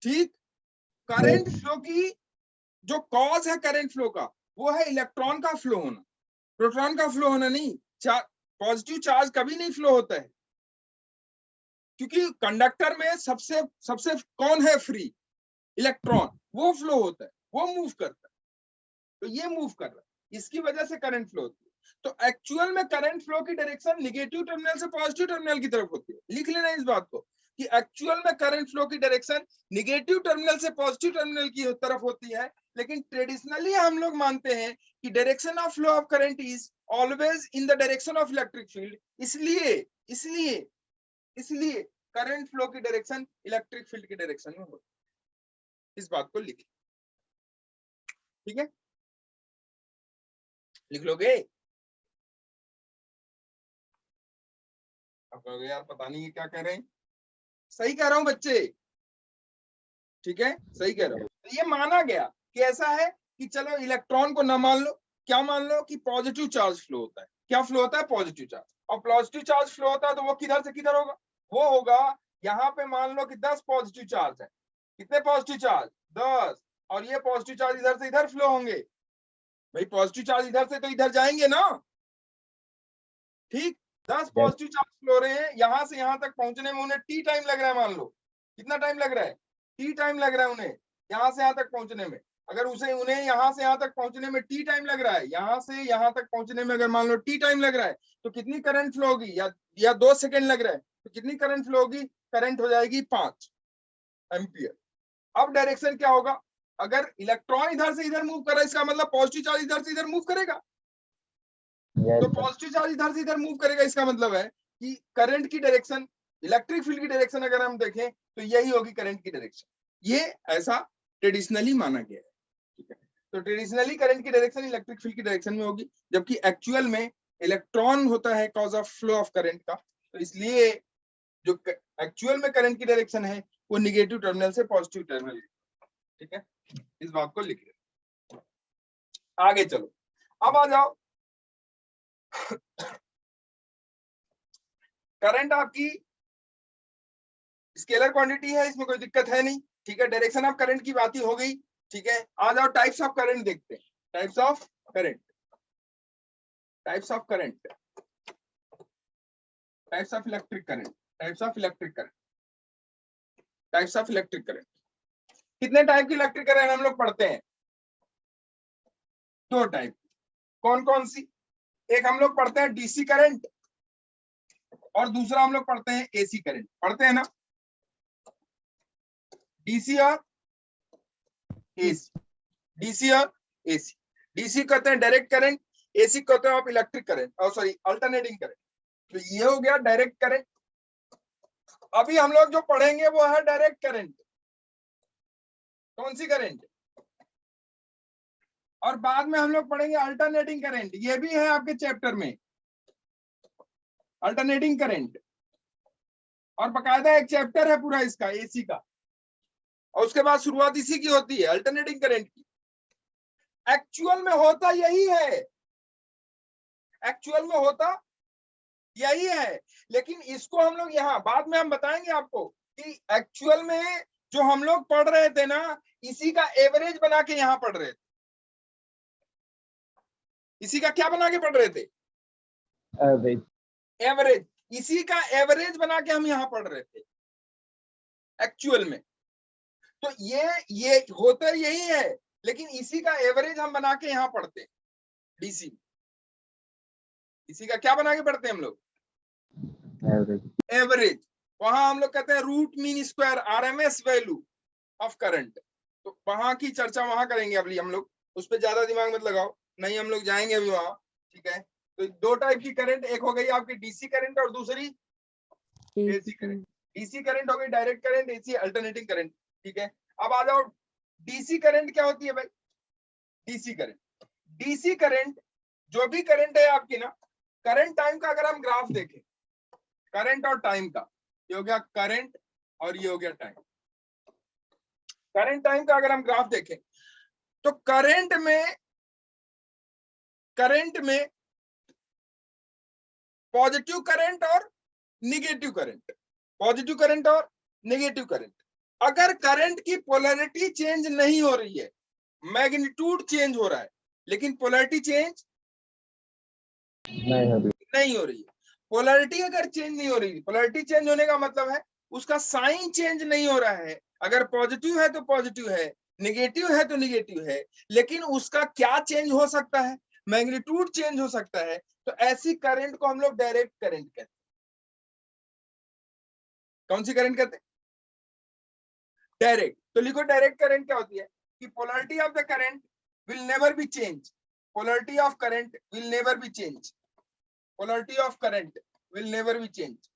ठीक, करंट फ्लो की जो कॉज है करंट फ्लो का, वो है इलेक्ट्रॉन का फ्लो होना, प्रोटॉन का फ्लो होना नहीं। पॉजिटिव चार्ज कभी नहीं फ्लो होता है, क्योंकि कंडक्टर में सबसे सबसे कौन है फ्री? इलेक्ट्रॉन। वो फ्लो होता है, वो मूव करता है। तो ये मूव कर रहा है, इसकी वजह से करंट फ्लो होती है। तो एक्चुअल में करंट फ्लो की डायरेक्शन निगेटिव टर्मिनल से पॉजिटिव टर्मिनल की तरफ होती है। लिख लेना इस बात को कि एक्चुअल में करंट फ्लो की डायरेक्शन निगेटिव टर्मिनल से पॉजिटिव टर्मिनल की तरफ होती है, लेकिन ट्रेडिशनली हम लोग मानते हैं कि direction of flow of current is always in the direction of electric field. इसलिए इसलिए इसलिए करंट फ्लो की डायरेक्शन इलेक्ट्रिक फील्ड की डायरेक्शन में होती है। इस बात को लिख, ठीक है, लिख लोगे? आप कहोगे यार पता नहीं ये क्या कह रहे हैं। सही कह रहा हूं बच्चे, ठीक है, सही कह रहा हूं। तो ये माना गया कि ऐसा है कि चलो इलेक्ट्रॉन को ना मान लो, क्या मान लो कि पॉजिटिव चार्ज फ्लो होता है। क्या फ्लो होता है? Positive charge. और पॉजिटिव चार्ज फ्लो होता है तो वो किधर से किधर होगा? वो होगा यहाँ पे, मान लो कि 10 पॉजिटिव चार्ज है। कितने पॉजिटिव चार्ज? 10। और ये पॉजिटिव चार्ज इधर से इधर फ्लो होंगे। भाई पॉजिटिव चार्ज इधर से तो इधर जाएंगे ना, ठीक। 10 पॉजिटिव चार्ज फ्लो रहे हैं, यहां से यहां तक पहुंचने में उन्हें टी टाइम लग रहा है। मान लो कितना टाइम लग रहा है? टी टाइम लग रहा है उन्हें यहां से यहां तक पहुंचने में। अगर उन्हें यहां से यहां तक पहुंचने में टी टाइम लग रहा है, यहां से यहां तक पहुंचने में अगर मान लो टी टाइम लग रहा है, तो कितनी करंट फ्लो होगी? या 2 सेकंड लग रहा है तो कितनी करंट फ्लो होगी? करंट हो जाएगी 5 एम्पियर। अब डायरेक्शन क्या होगा? अगर इलेक्ट्रॉन इधर से इधर मूव कर रहा है, इसका मतलब पॉजिटिव चार्ज इधर से इधर मूव करेगा। तो पॉजिटिव चार्ज इधर से इधर मूव करेगा, इसका मतलब है कि करंट की डायरेक्शन, इलेक्ट्रिक फील्ड की डायरेक्शन अगर हम देखें तो यही होगी करंट की डायरेक्शन। ये ऐसा ट्रेडिशनली माना गया है, ठीक है। तो ट्रेडिशनली करंट की डायरेक्शन इलेक्ट्रिक फील्ड की डायरेक्शन में होगी, जबकि एक्चुअल में इलेक्ट्रॉन होता है cause of flow of current का। तो इसलिए जो एक्चुअल में करंट की डायरेक्शन है वो निगेटिव टर्मिनल से पॉजिटिव टर्मिनल, ठीक है। इस बात को लिख ले। आगे चलो, अब आ जाओ। करंट आपकी स्केलर क्वांटिटी है, इसमें कोई दिक्कत है नहीं, ठीक है। डायरेक्शन ऑफ करंट की बात ही हो गई, ठीक है। आ जाओ टाइप्स ऑफ करंट देखते हैं। Types of current, types of current, types of electric current, types of electric current, types of electric current. कितने टाइप की इलेक्ट्रिक करंट हम लोग पढ़ते हैं? 2 टाइप। कौन कौन सी? एक हम लोग पढ़ते हैं डीसी करंट, और दूसरा हम लोग पढ़ते हैं एसी करंट। पढ़ते हैं ना, डीसी और एसी। डीसी और एसी। डीसी कहते हैं डायरेक्ट करंट, एसी कहते हैं आप इलेक्ट्रिक करंट, और सॉरी अल्टरनेटिंग करंट। तो ये हो गया डायरेक्ट करंट। अभी हम लोग जो पढ़ेंगे वो है डायरेक्ट करंट। कौन सी करंट? और बाद में हम लोग पढ़ेंगे अल्टरनेटिंग करंट, ये भी है आपके चैप्टर में, अल्टरनेटिंग करंट। और बकायदा एक चैप्टर है पूरा इसका, एसी का। और उसके बाद शुरुआत इसी की होती है, अल्टरनेटिंग करंट की। एक्चुअल में होता यही है, एक्चुअल में होता यही है, लेकिन इसको हम लोग यहाँ बाद में हम बताएंगे आपको कि एक्चुअल में जो हम लोग पढ़ रहे थे ना, इसी का एवरेज बना के यहाँ पढ़ रहे थे। इसी का क्या बना के पढ़ रहे थे? एवरेज। एवरेज। इसी का एवरेज बना के हम यहाँ पढ़ रहे थे एक्चुअल में। तो ये होता यही है, लेकिन इसी का एवरेज हम बना के यहाँ पढ़ते हैं डीसी। इसी का क्या बना के पढ़ते हैं हम लोग? एवरेज। एवरेज। वहां हम लोग कहते हैं root mean square, RMS value of current. तो वहां की चर्चा वहां करेंगे अभी हम लोग, उस पर ज्यादा दिमाग मत लगाओ, नहीं हम लोग जाएंगे अभी वहां। ठीक है, तो दो टाइप की करंट, एक हो गई आपकी डीसी करंट और दूसरी एसी करंट। डीसी करंट हो गई direct current, AC alternating current. ठीक है, अब आ जाओ डीसी करंट क्या होती है भाई? डीसी करंट, डीसी करंट जो भी करंट है आपकी ना, करंट टाइम का अगर हम ग्राफ देखें, करंट और टाइम का, ये हो गया करंट और ये हो गया टाइम। करंट टाइम का अगर हम ग्राफ देखें तो करंट में पॉजिटिव करंट और निगेटिव करंट, पॉजिटिव करंट और नेगेटिव करंट। अगर करंट की पोलैरिटी चेंज नहीं हो रही है, मैग्नीट्यूड चेंज हो रहा है, लेकिन पोलैरिटी चेंज नहीं हो रही है। पोलैरिटी अगर चेंज नहीं हो रही, पोलैरिटी चेंज होने का मतलब है उसका साइन चेंज नहीं हो रहा है। अगर पॉजिटिव है तो पॉजिटिव है, निगेटिव है तो निगेटिव है, लेकिन उसका क्या चेंज हो सकता है? मैग्नीट्यूड चेंज हो सकता है। तो ऐसी करंट को हम लोग डायरेक्ट करंट कहते हैं। कौन सी करंट कहते हैं? डायरेक्ट। तो लिखो डायरेक्ट करंट क्या होती है कि polarity of the current will never be change, polarity of current will never be change, polarity of current will never be changed,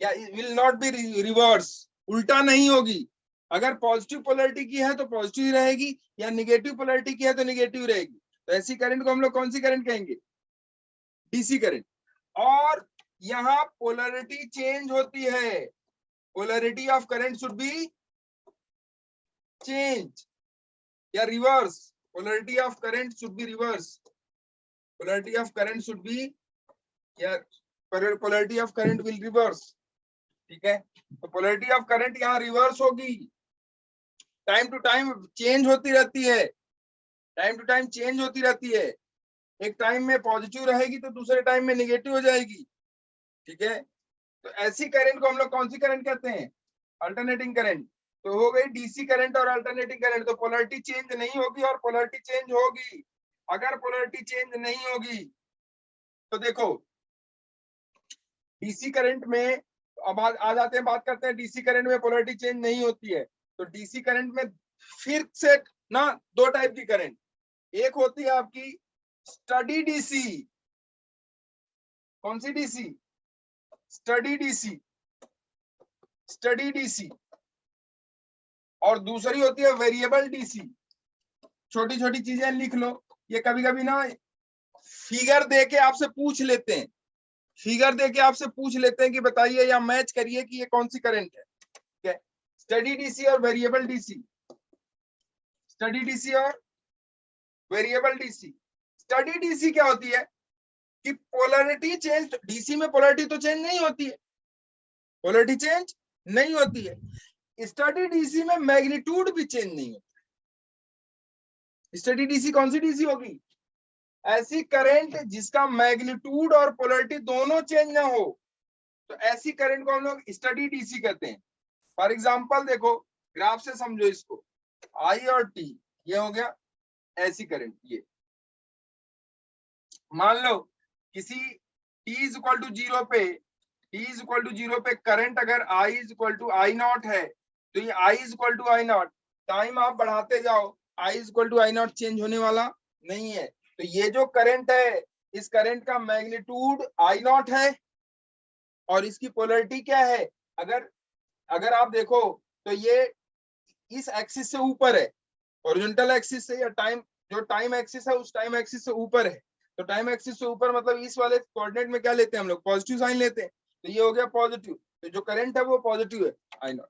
या will not be reverse, उल्टा नहीं होगी। अगर पॉजिटिव पोलैरिटी की है तो पॉजिटिव ही रहेगी, या निगेटिव पोलैरिटी की है तो निगेटिव रहेगी। तो ऐसी करंट को हम लोग कौन सी करंट कहेंगे? DC current. और यहाँ पोलैरिटी चेंज होती है, polarity of current should be change या reverse, polarity of current should be reverse, polarity of current should be, yeah, polarity of current will reverse। ठीक है, तो polarity of current यहाँ reverse होगी, टाइम टू टाइम चेंज होती रहती है, time to time change होती रहती है। एक टाइम में पॉजिटिव रहेगी तो दूसरे टाइम में नेगेटिव हो जाएगी। ठीक है, तो ऐसी करंट को हम लोग कौन सी करंट कहते हैं? Alternating current. तो हो गई डीसी करंट और अल्टरनेटिंग करंट। तो पोलैरिटी चेंज नहीं होगी और पोलैरिटी चेंज होगी। अगर पोलैरिटी चेंज नहीं होगी तो देखो डीसी करंट में, अब आ जाते हैं, बात करते हैं डीसी करंट में पोलैरिटी चेंज नहीं होती है। तो डीसी करंट में फिर से ना दो टाइप की करंट, एक होती है आपकी स्टडी डीसी। कौन सी DC? Steady DC, steady DC. और दूसरी होती है वेरिएबल डीसी। छोटी छोटी चीजें लिख लो, ये कभी कभी ना फिगर दे के आपसे पूछ लेते हैं, फिगर देके आपसे पूछ लेते हैं कि बताइए या मैच करिए कि ये कौन सी करंट है। ठीक है, स्टडी डीसी और वेरिएबल डीसी, स्टडी डीसी और वेरिएबल डीसी। स्टडी डीसी क्या होती है कि पोलैरिटी चेंज, डीसी में पोलैरिटी तो चेंज नहीं होती है, पोलैरिटी चेंज नहीं होती है। स्टडी डीसी में मैग्नीट्यूड भी चेंज नहीं होता। स्टडी डीसी कौन सी डीसी होगी? ऐसी करंट जिसका मैग्नीट्यूड और पोलैरिटी दोनों चेंज ना हो, तो ऐसी करंट को हम लोग स्टडी डीसी कहते हैं। फॉर एग्जांपल देखो, ग्राफ से समझो इसको, आई और टी, ये हो गया ऐसी करंट। ये मान लो किसी t is equal to zero पे, t is equal to zero पे करंट अगर I is equal to I not है, तो ये I is equal to I not, time आप बढ़ाते जाओ, I equal to I not change होने वाला नहीं है। तो ये जो करंट है, इस करंट का मैग्नीट्यूड आई नॉट है और इसकी पोलरिटी क्या है, अगर अगर आप देखो तो ये इस एक्सिस से ऊपर है, हॉरिजॉन्टल एक्सिस से, या टाइम जो टाइम एक्सिस है उस टाइम एक्सिस से ऊपर है। तो टाइम एक्सिस से ऊपर मतलब इस वाले कोऑर्डिनेट में क्या लेते हैं हम लोग, पॉजिटिव साइन लेते हैं। तो ये हो गया पॉजिटिव, तो जो करंट है वो पॉजिटिव है, आई नॉट।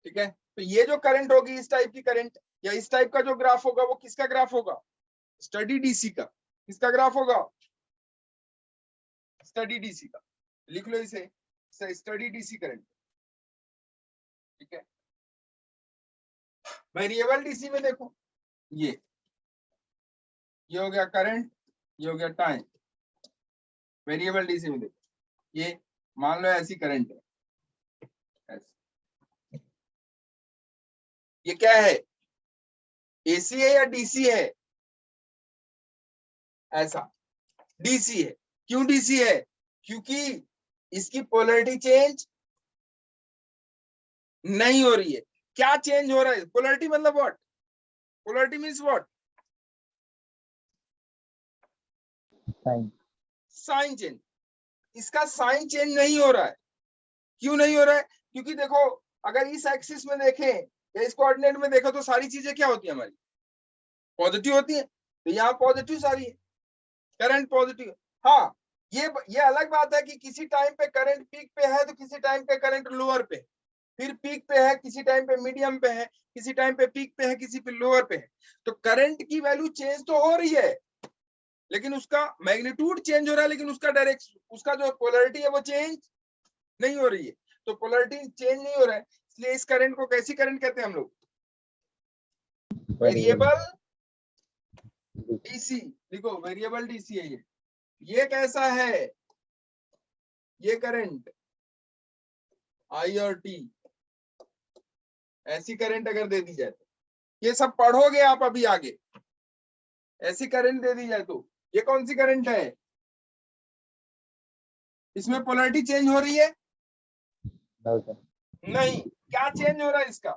ठीक है, तो ये जो करंट होगी इस टाइप की करंट, या इस टाइप का जो ग्राफ होगा वो किसका ग्राफ होगा, स्टडी डीसी का। किसका ग्राफ होगा, स्टडी डीसी का। लिख लो इसे, स्टडी डीसी करंट। ठीक है, वेरिएबल डीसी में देखो, ये हो गया करंट, ये हो गया टाइम। वेरिएबल डीसी में देखो, ये मान लो ऐसी करंट है, ऐसी। ये क्या है, एसी है या डीसी है, ऐसा डीसी है। क्यों डीसी है, क्योंकि इसकी पोलरिटी चेंज नहीं हो रही है। क्या चेंज हो रहा है, पोलरिटी मतलब what, polarity means what, sign. Sign change. इसका साइन चेंज नहीं हो रहा है। क्यों नहीं हो रहा है, क्योंकि देखो अगर इस एक्सिस में देखें या इस कोऑर्डिनेट में देखो तो सारी चीजें क्या होती है हमारी, पॉजिटिव होती है। तो यहाँ पॉजिटिव सारी है, करंट पॉजिटिव। हाँ, ये अलग बात है कि किसी टाइम पे करंट पीक पे है तो किसी टाइम पे करंट लोअर पे है, फिर पीक पे है, किसी टाइम पे मीडियम पे है, किसी टाइम पे पीक पे है, किसी पे लोअर पे है। तो करंट की वैल्यू चेंज तो हो रही है, लेकिन उसका मैग्नीट्यूड चेंज हो रहा है, लेकिन उसका डायरेक्शन, उसका जो पोलरिटी है वो चेंज नहीं हो रही है। तो पोलरिटी चेंज नहीं हो रहा है, इसलिए इस करंट को कैसी करंट कहते हैं हम लोग, वेरिएबल डीसी। देखो वेरिएबल डीसी है ये कैसा है, ये करंट आई और टी, ऐसी करंट अगर दे दी जाए तो, ये सब पढ़ोगे आप अभी आगे, ऐसी करंट दे दी जाए तो ये कौन सी करंट है, इसमें पोलरिटी चेंज हो रही है नहीं, क्या चेंज हो रहा है, इसका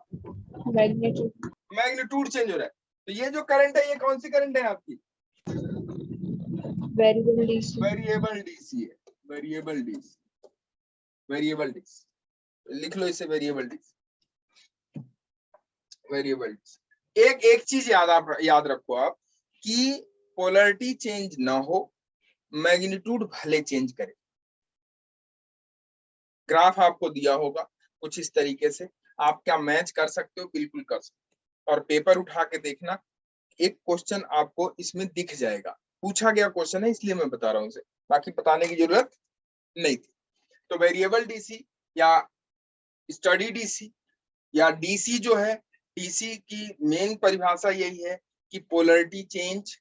Magnitude. मैग्नीट्यूड चेंज हो रहा है। तो ये जो करंट है ये कौन सी करंट है आपकी, Variable DC. वेरिएबल डीसी है, वेरिएबल डीसी, वेरिएबल डीसी। लिख लो इसे वेरिएबल डीसी, वेरिएबल डीसी। एक चीज याद रखो आप कि पोलरिटी चेंज ना हो, मैग्नीट्यूड भले चेंज करे। ग्राफ आपको दिया होगा कुछ इस तरीके से, आप क्या मैच कर सकते हो, बिल्कुल कर सकते हो। और पेपर उठा के देखना, एक क्वेश्चन आपको इसमें दिख जाएगा, पूछा गया क्वेश्चन है इसलिए मैं बता रहा हूँ उसे, बाकी बताने की जरूरत नहीं थी। तो वेरिएबल डीसी या स्टडी डीसी या डीसी जो है, डीसी की मेन परिभाषा यही है कि पोलरिटी चेंज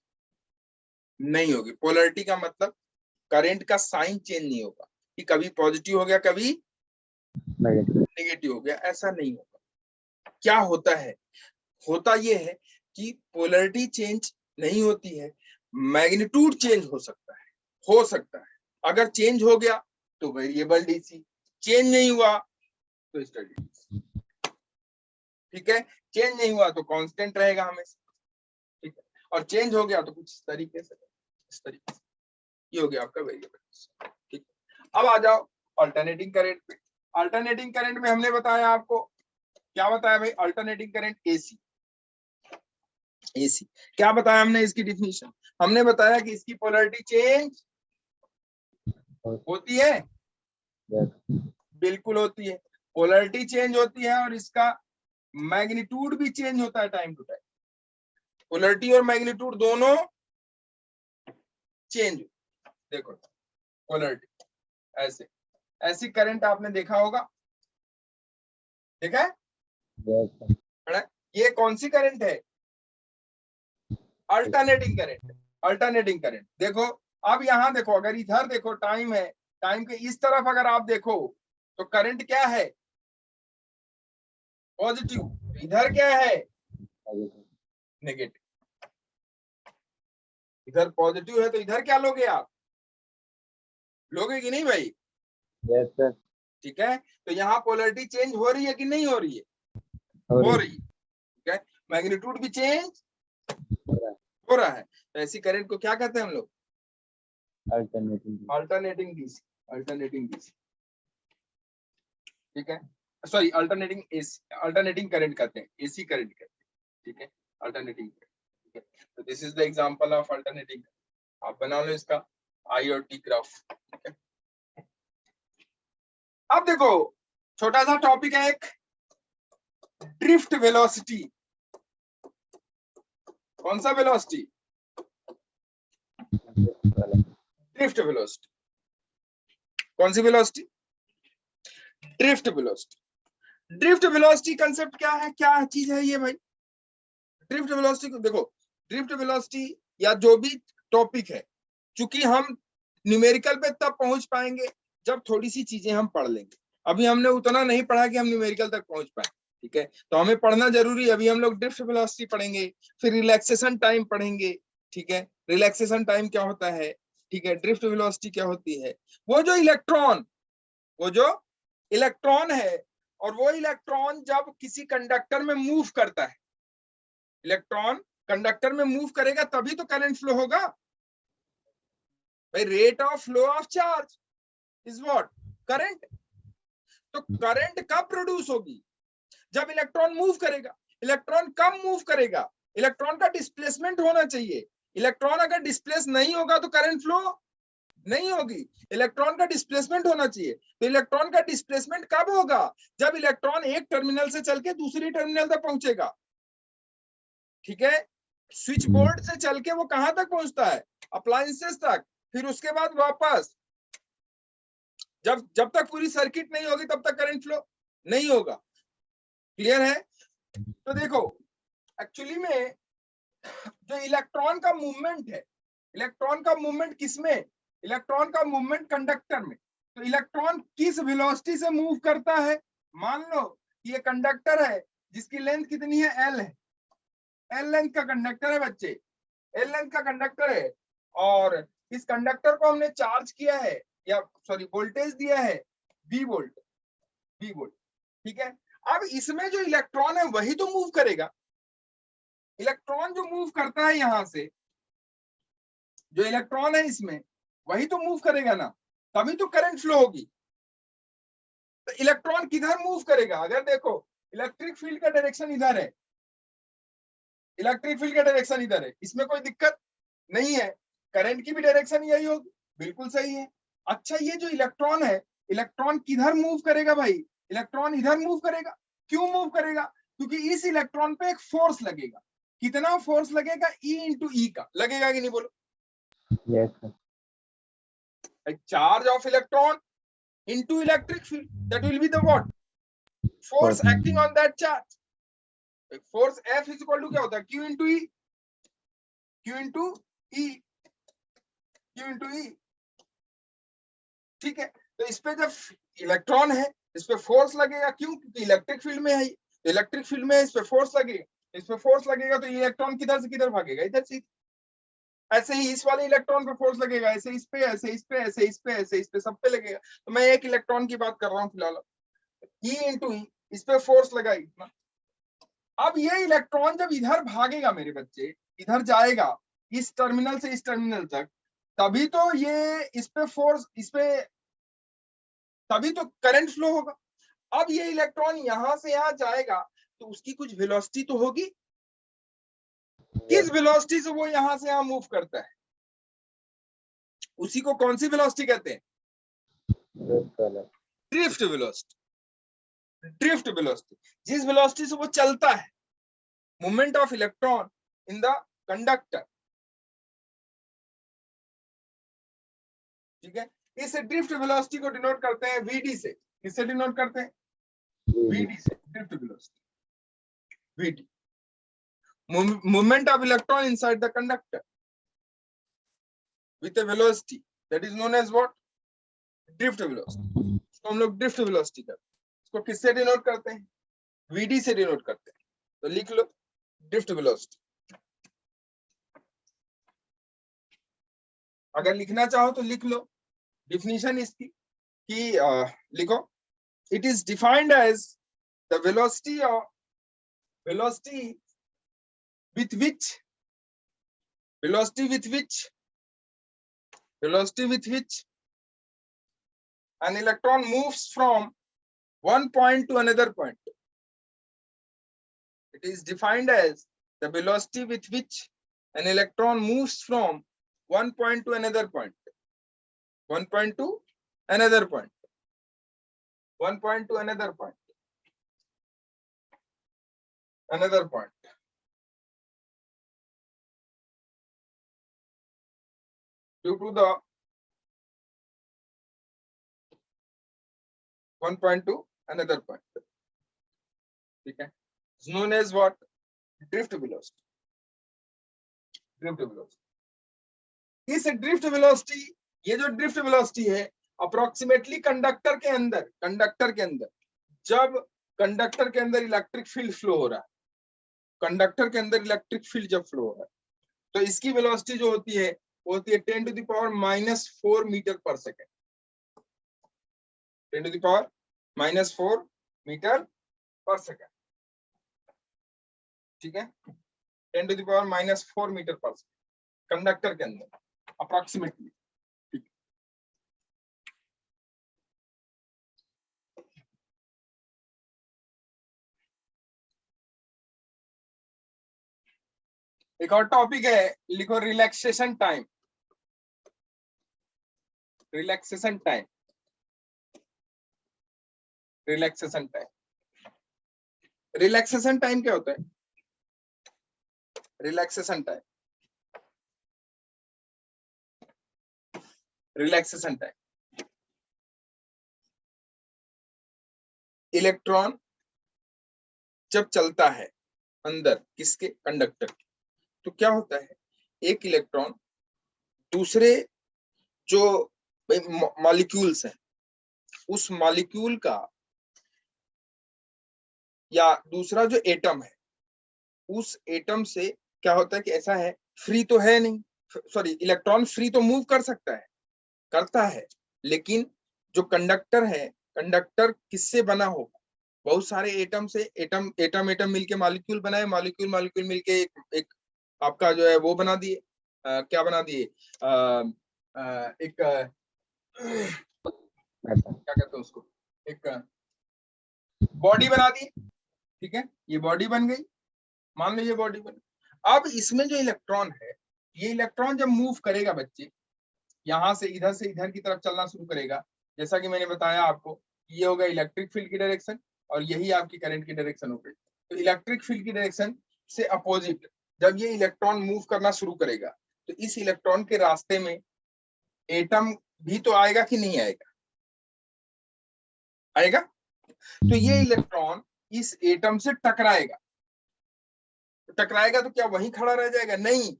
नहीं होगी। पोलरिटी का मतलब करंट का साइन चेंज नहीं होगा कि कभी पॉजिटिव हो गया कभी नेगेटिव हो गया, ऐसा नहीं होगा। क्या होता है, होता यह है कि पोलरिटी चेंज नहीं होती है, मैग्नीट्यूड चेंज हो सकता है। अगर चेंज हो गया तो वेरिएबल डीसी, चेंज नहीं हुआ तो स्टडी डीसी। ठीक है, चेंज नहीं हुआ तो कांस्टेंट रहेगा हमेशा, ठीक है, और चेंज हो गया तो कुछ इस तरीके से, ये हो गया आपका वेरिएबल डीसी। ठीक है, अब आ जाओ अल्टरनेटिंग करंट पे। अल्टरनेटिंग करंट में हमने बताया आपको, क्या बताया भाई, अल्टरनेटिंग करंट एसी। एसी क्या बताया हमने, इसकी डिफिनीशन हमने बताया कि इसकी पोलरिटी चेंज होती है, बिल्कुल होती है, पोलरिटी चेंज होती है और इसका मैग्नीट्यूड भी चेंज होता है टाइम टू टाइम। पोलरिटी और मैग्नीट्यूड दोनों चेंज, देखो पोलरिटी ऐसे, ऐसी करंट आपने देखा होगा, देखा है, ये कौन सी करंट है, अल्टरनेटिंग करंट। अल्टरनेटिंग करंट देखो, अब यहां देखो, अगर इधर देखो टाइम है, टाइम के इस तरफ अगर आप देखो तो करंट क्या है, पॉजिटिव। इधर क्या है, नेगेटिव। इधर पॉजिटिव है तो इधर क्या लोगे आप, लोगे कि नहीं भाई, यस सर। ठीक है। तो यहाँ पोलरिटी चेंज हो रही है कि नहीं हो रही है, हो रही है। मैग्नीट्यूड भी चेंज हो रहा है हो रहा है। तो ऐसी करंट को क्या कहते हैं हम लोग? Alternating alternating DC, alternating DC, ठीक है। Sorry, alternating AC, alternating current कहते हैं, एसी करंट कहते हैं, ठीक है, अल्टरनेटिंग, ठीक है। तो this is the example of alternating. आप बना लो इसका आई और टी ग्राफ, ठीक है। अब देखो छोटा सा टॉपिक है एक, ड्रिफ्ट वेलोसिटी। कौन सा वेलोसिटी? Drift velocity. कौन सी velocity? Drift velocity. Drift velocity concept क्या है, क्या चीज है ये भाई? ड्रिफ्ट वेलोसिटी को देखो, ड्रिफ्ट वेलोसिटी या जो भी टॉपिक है, चूंकि हम न्यूमेरिकल पे तब पहुंच पाएंगे जब थोड़ी सी चीजें हम पढ़ लेंगे। अभी हमने उतना नहीं पढ़ा कि हम न्यूमेरिकल तक पहुंच पाए, ठीक है। तो हमें पढ़ना जरूरी है। अभी हम लोग ड्रिफ्ट वेलोसिटी पढ़ेंगे, फिर रिलैक्सेशन टाइम पढ़ेंगे, ठीक है। रिलैक्सेशन टाइम क्या होता है, ठीक है। ड्रिफ्ट वेलोसिटी क्या होती है? वो जो इलेक्ट्रॉन है, और वो इलेक्ट्रॉन जब किसी कंडक्टर में मूव करता है, इलेक्ट्रॉन कंडक्टर में मूव करेगा तभी तो करंट फ्लो होगा भाई। Rate of flow of charge is what? Current. तो करंट कब प्रोड्यूस होगी? जब इलेक्ट्रॉन मूव करेगा। इलेक्ट्रॉन कब मूव करेगा? इलेक्ट्रॉन का डिस्प्लेसमेंट होना चाहिए। इलेक्ट्रॉन अगर डिस्प्लेस नहीं होगा तो करंट फ्लो नहीं होगी। इलेक्ट्रॉन का डिस्प्लेसमेंट होना चाहिए। तो इलेक्ट्रॉन का डिस्प्लेसमेंट कब होगा? जब इलेक्ट्रॉन एक टर्मिनल से चल के दूसरी टर्मिनल तक पहुंचेगा, ठीक है। स्विच बोर्ड से चल के वो कहां तक पहुंचता है? अप्लायंसेस तक। फिर उसके बाद वापस, जब तक पूरी सर्किट नहीं होगी तब तक करंट फ्लो नहीं होगा। क्लियर है? तो देखो एक्चुअली में जो इलेक्ट्रॉन का मूवमेंट है, इलेक्ट्रॉन का मूवमेंट किसमें? इलेक्ट्रॉन का मूवमेंट कंडक्टर में। तो इलेक्ट्रॉन किस वेलोसिटी से मूव करता है? मान लो कि ये कंडक्टर है जिसकी लेंथ कितनी है? एल है। एल लेंथ का कंडक्टर है बच्चे, एल लेंथ का कंडक्टर है। और इस कंडक्टर को हमने चार्ज किया है, या सॉरी वोल्टेज दिया है V वोल्ट, V वोल्ट, ठीक है। अब इसमें जो इलेक्ट्रॉन है वही तो मूव करेगा। इलेक्ट्रॉन जो मूव करता है यहां से, जो इलेक्ट्रॉन है इसमें वही तो मूव करेगा ना, तभी तो करंट फ्लो होगी। तो इलेक्ट्रॉन किधर मूव करेगा? अगर देखो इलेक्ट्रिक फील्ड का डायरेक्शन इधर है, इलेक्ट्रिक फील्ड का डायरेक्शन इधर है, इसमें कोई दिक्कत नहीं है। करंट की भी डायरेक्शन यही होगी, बिल्कुल सही है। अच्छा, ये जो इलेक्ट्रॉन है, इलेक्ट्रॉन किधर मूव करेगा भाई? इलेक्ट्रॉन इधर मूव करेगा। क्यों मूव करेगा? क्योंकि इस इलेक्ट्रॉन पे एक फोर्स लगेगा। कितना फोर्स लगेगा? E इंटू ई का लगेगा कि नहीं बोलो? Yes sir charge of electron into electric field, that will be the what? Force acting on that charge. Force F is equal to क्या होता है? Q into E, Q into E, Q into E, ठीक है। तो इस पे जब electron है इस पे फोर्स लगेगा। क्यों? क्योंकि इलेक्ट्रिक फील्ड में है, तो इलेक्ट्रिक फील्ड में इस पे फोर्स लगेगा। इस पे फोर्स लगेगा तो इलेक्ट्रॉन किधर से किधर भागेगा? इधर से। ऐसे ही इस वाले इलेक्ट्रॉन पे फोर्स लगेगा, ऐसे इस पे, ऐसे इस पे, ऐसे इस पे, ऐसे इस पे, सब पे लगेगा। तो मैं एक इलेक्ट्रॉन की बात कर रहा हूँ फिलहाल। E इंटू ई, इस पे फोर्स लगा इतना। अब ये इलेक्ट्रॉन जब इधर भागेगा मेरे बच्चे, इधर जाएगा इस टर्मिनल से इस टर्मिनल तक, तभी तो ये इस पे फोर्स, इस पे, तभी तो करंट फ्लो होगा। अब ये इलेक्ट्रॉन यहां से यहां जाएगा तो उसकी कुछ वेलोसिटी तो होगी। किस वेलोसिटी से वो यहां से यहां मूव करता है, उसी को कौन सी वेलोसिटी कहते हैं? Drift velocity. ड्रिफ्ट वेलोसिटी, जिस वेलोसिटी से वो चलता है, movement of electron in the conductor, ठीक है। इस ड्रिफ्ट वेलोसिटी को डिनोट करते हैं VD से। किससे डिनोट करते हैं? VD से, drift velocity, VD, movement of electron inside the conductor with a velocity that is known as what? Drift velocity. इसको हम लोग ड्रिफ्ट वेलोसिटी करते हैं। इसको किससे डिनोट करते हैं? VD से डिनोट करते हैं। तो लिख लो ड्रिफ्ट वेलोसिटी। अगर लिखना चाहो तो लिख लो डिफिनीशन इसकी कि लिखो, it is defined as the velocity with which velocity with which an electron moves from one point to another point. It is defined as the velocity with which an electron moves from one point to another point. One point to another point. One point to another point. Another point. Due to the one point to another point. Okay. It's known as what? Drift velocity. Drift velocity. इस drift velocity, ये जो drift velocity है approximately conductor के अंदर जब conductor के अंदर electric field flow हो रहा है, कंडक्टर के अंदर इलेक्ट्रिक फील्ड जब फ्लो हो रहा है तो इसकी वेलोसिटी जो होती है वो होती है 10 to the power -4 metre per second. 10 to the power -4 metre per second. ठीक है, 10 to the power -4 metre per second conductor के अंदर अप्रोक्सीमेटली। एक और टॉपिक है, लिखो relaxation time. Relaxation time, relaxation time, relaxation time क्या होता है? Relaxation time, relaxation time, electron जब चलता है अंदर किसके? कंडक्टर के, तो क्या होता है, एक इलेक्ट्रॉन दूसरे जो मॉलिक्यूल्स हैं उस मॉलिक्यूल का या दूसरा जो एटम है उस एटम से क्या होता है कि ऐसा है, फ्री तो है नहीं, सॉरी इलेक्ट्रॉन फ्री तो मूव कर सकता है, करता है, लेकिन जो कंडक्टर है, कंडक्टर किससे बना होगा? बहुत सारे एटम से, एटम मिलके मॉलिक्यूल बनाए, मॉलिक्यूल मिलके एक आपका जो है वो बना दिए, क्या बना दिए, एक क्या कहते हैं उसको, एक बॉडी बना दी। ठीक है, ये बॉडी बन गई, मान लो ये बॉडी बन। अब इसमें जो इलेक्ट्रॉन है, ये इलेक्ट्रॉन जब मूव करेगा बच्चे, यहाँ से इधर की तरफ चलना शुरू करेगा, जैसा कि मैंने बताया आपको, ये होगा इलेक्ट्रिक फील्ड की डायरेक्शन और यही आपकी करंट की डायरेक्शन हो गई। तो इलेक्ट्रिक फील्ड की डायरेक्शन से अपोजिट जब ये इलेक्ट्रॉन मूव करना शुरू करेगा तो इस इलेक्ट्रॉन के रास्ते में एटम भी तो आएगा कि नहीं आएगा? आएगा। तो ये इलेक्ट्रॉन इस एटम से टकराएगा, तो क्या वहीं खड़ा रह जाएगा? नहीं,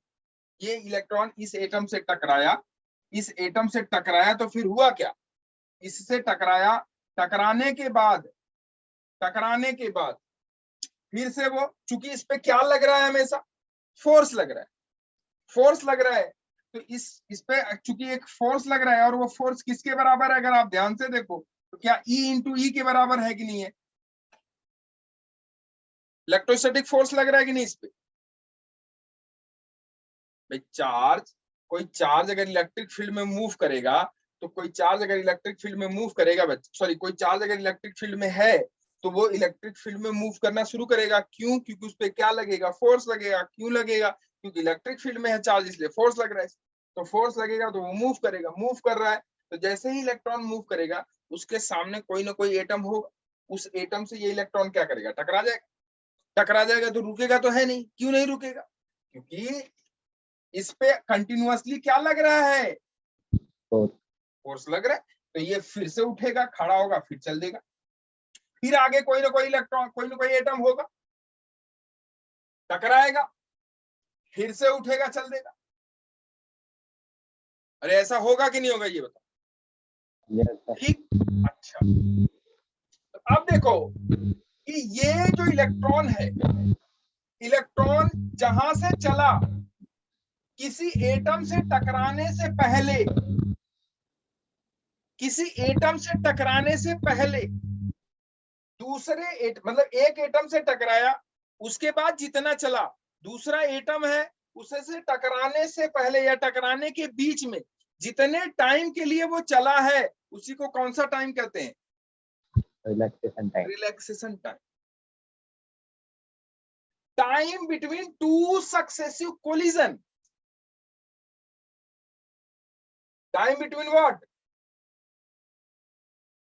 ये इलेक्ट्रॉन इस एटम से टकराया, इस एटम से टकराया तो फिर हुआ क्या? इससे टकराया, टकराने के बाद फिर से वो, चूंकि इस पे क्या लग रहा है, हमेशा फोर्स लग रहा है, तो इस पे चूंकि एक फोर्स लग रहा है और वो फोर्स किसके बराबर है? अगर आप ध्यान से देखो तो क्या E × E के बराबर है कि नहीं है? इलेक्ट्रोस्टैटिक फोर्स लग रहा है कि नहीं इस पे? भाई कोई चार्ज अगर इलेक्ट्रिक फील्ड में मूव करेगा, तो कोई चार्ज अगर इलेक्ट्रिक फील्ड में मूव करेगा कोई चार्ज अगर इलेक्ट्रिक फील्ड में है तो वो इलेक्ट्रिक फील्ड में मूव करना शुरू करेगा। क्यों? क्योंकि उस पे क्या लगेगा? फोर्स लगेगा। क्यों लगेगा? क्योंकि इलेक्ट्रिक फील्ड में है चार्ज, इसलिए फोर्स लग रहा है। तो फोर्स लगेगा तो वो मूव करेगा, मूव कर रहा है, तो जैसे ही इलेक्ट्रॉन मूव करेगा उसके सामने कोई ना कोई एटम होगा, उस एटम से ये इलेक्ट्रॉन क्या करेगा? टकरा जाएगा। तो रुकेगा तो है नहीं। क्यों नहीं रुकेगा? क्योंकि इस पे कंटिन्यूअसली क्या लग रहा है? फोर्स लग रहा है। तो ये फिर से उठेगा, खड़ा होगा, फिर चल देगा, फिर आगे कोई ना कोई इलेक्ट्रॉन, कोई ना कोई एटम होगा, टकराएगा, फिर से उठेगा, चल देगा। अरे ऐसा होगा कि नहीं होगा ये बताओ। ठीक, अच्छा, तो अब देखो कि ये जो इलेक्ट्रॉन है, इलेक्ट्रॉन जहां से चला, किसी एटम से टकराने से पहले, दूसरे मतलब एक एटम से टकराया, उसके बाद जितना चला दूसरा एटम है, उसे से टकराने से पहले या टकराने के बीच में जितने टाइम के लिए वो चला है उसी को कौन सा टाइम कहते हैं? Relaxation time. Relaxation time. Time between two successive collision. Time between what?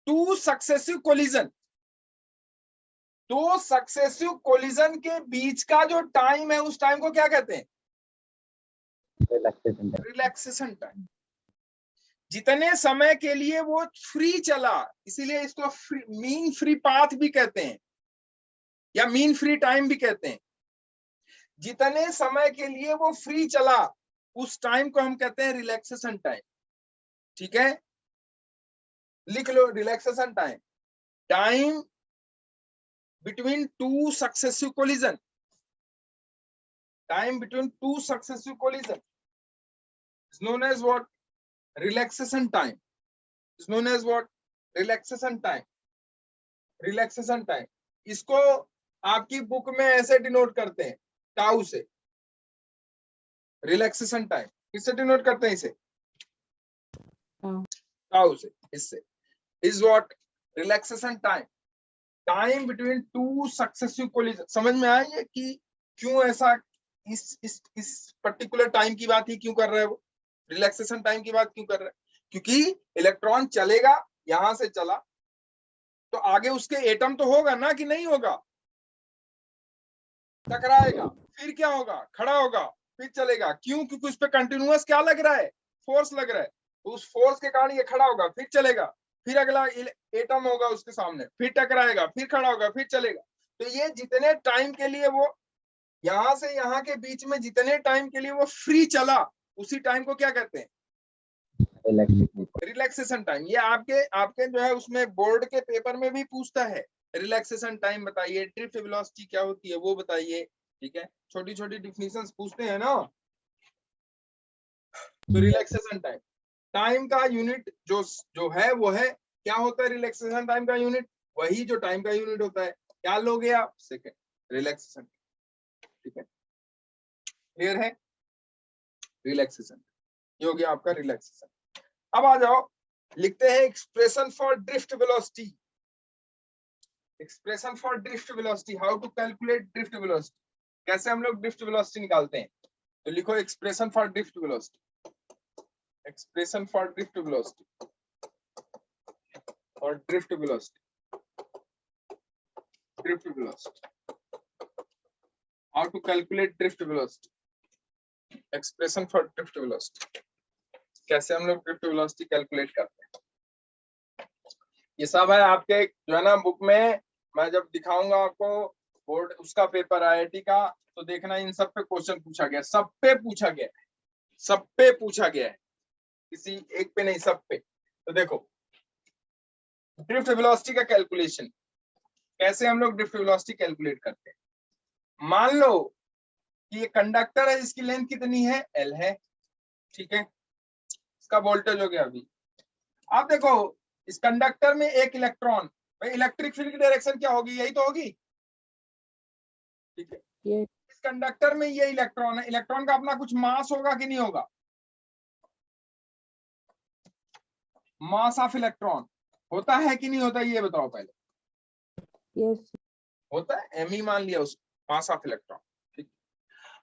To successive collision. दो सक्सेसिव कोलिजन के बीच का जो टाइम है उस टाइम को क्या कहते हैं? Relaxation time. Relaxation time. जितने समय के लिए वो फ्री चला, इसीलिए इसको मीन फ्री पाथ भी कहते हैं या मीन फ्री टाइम भी कहते हैं। जितने समय के लिए वो फ्री चला उस टाइम को हम कहते हैं रिलैक्सेशन टाइम। ठीक है, लिख लो relaxation time. Time between two successive collision. Time between two successive collision is known as what? Relaxation time. Is known as what? Relaxation time. Relaxation time. इसको आपकी बुक में ऐसे डिनोट करते हैं, टाउ से। रिलैक्सेशन टाइम किससे denote करते हैं? इसे टाउ से, इससे। Is what? Relaxation time. Time between two successive collision. समझ में आया ये कि क्यों ऐसा इस पर्टिकुलर टाइम की बात ही क्यों कर रहा है वो? रिलैक्सेशन टाइम की बात क्यों कर रहा है? क्योंकि इलेक्ट्रॉन चलेगा, यहां से चला तो आगे उसके एटम तो होगा ना कि नहीं होगा? टकराएगा, फिर क्या होगा? खड़ा होगा, फिर चलेगा। क्यों? क्योंकि उस पर कंटिन्यूअस क्या लग रहा है? फोर्स लग रहा है। तो उस फोर्स के कारण ये खड़ा होगा, फिर चलेगा, फिर अगला एटम होगा उसके सामने, फिर टकराएगा, फिर खड़ा होगा, फिर चलेगा। तो ये जितने टाइम के लिए वो यहां से यहां के बीच में जितने टाइम के लिए वो फ्री चला उसी टाइम को क्या कहते हैं? Relaxation time. ये आपके आपके जो है उसमें बोर्ड के पेपर में भी पूछता है, रिलैक्सेशन टाइम बताइए, ड्रिफ्ट वेलोसिटी क्या होती है वो बताइए। ठीक है, छोटी छोटी डिफिनेशंस पूछते हैं ना। तो रिलैक्सेशन टाइम, टाइम का यूनिट जो है वो है, क्या होता है रिलैक्सेशन टाइम का यूनिट? वही जो टाइम का यूनिट होता है। क्या लोगे आप? सेकंड। रिलैक्सेशन। ठीक है, क्लियर है? रिलैक्सेशन ये हो गया आपका रिलैक्सेशन। अब आ जाओ, लिखते हैं expression for drift velocity. Expression for drift velocity, how to calculate drift velocity. कैसे हम लोग ड्रिफ्ट वेलोसिटी निकालते हैं? तो लिखो expression for drift velocity. Expression for drift velocity और drift velocity. Drift velocity, how to calculate drift velocity. Expression for drift velocity, कैसे हम लोग ड्रिफ्ट वेलोसिटी कैलकुलेट करते हैं। ये सब है आपके जो है ना बुक में। मैं जब दिखाऊंगा आपको बोर्ड उसका पेपर आईआईटी का, तो देखना इन सब पे क्वेश्चन पूछा गया, सब पे पूछा गया है, सब पे पूछा गया है, किसी एक पे नहीं, सब पे। तो देखो ड्रिफ्ट वेलोसिटी का कैलकुलेशन, कैसे हम लोग ड्रिफ्ट वेलोसिटी कैलकुलेट करते हैं। मान लो कि ये कंडक्टर है, इसकी लेंथ कितनी है? एल है। ठीक है, इसका वोल्टेज हो गया अभी। आप देखो इस कंडक्टर में एक इलेक्ट्रॉन, भाई इलेक्ट्रिक फील्ड की डायरेक्शन क्या होगी? यही तो होगी। ठीक है, इस कंडक्टर में ये इलेक्ट्रॉन है, इलेक्ट्रॉन का अपना कुछ मास होगा कि नहीं होगा? मास ऑफ इलेक्ट्रॉन होता है कि नहीं होता, ये बताओ पहले। Yes. होता है, एम ही मान लिया उसको, मास ऑफ इलेक्ट्रॉन। ठीक,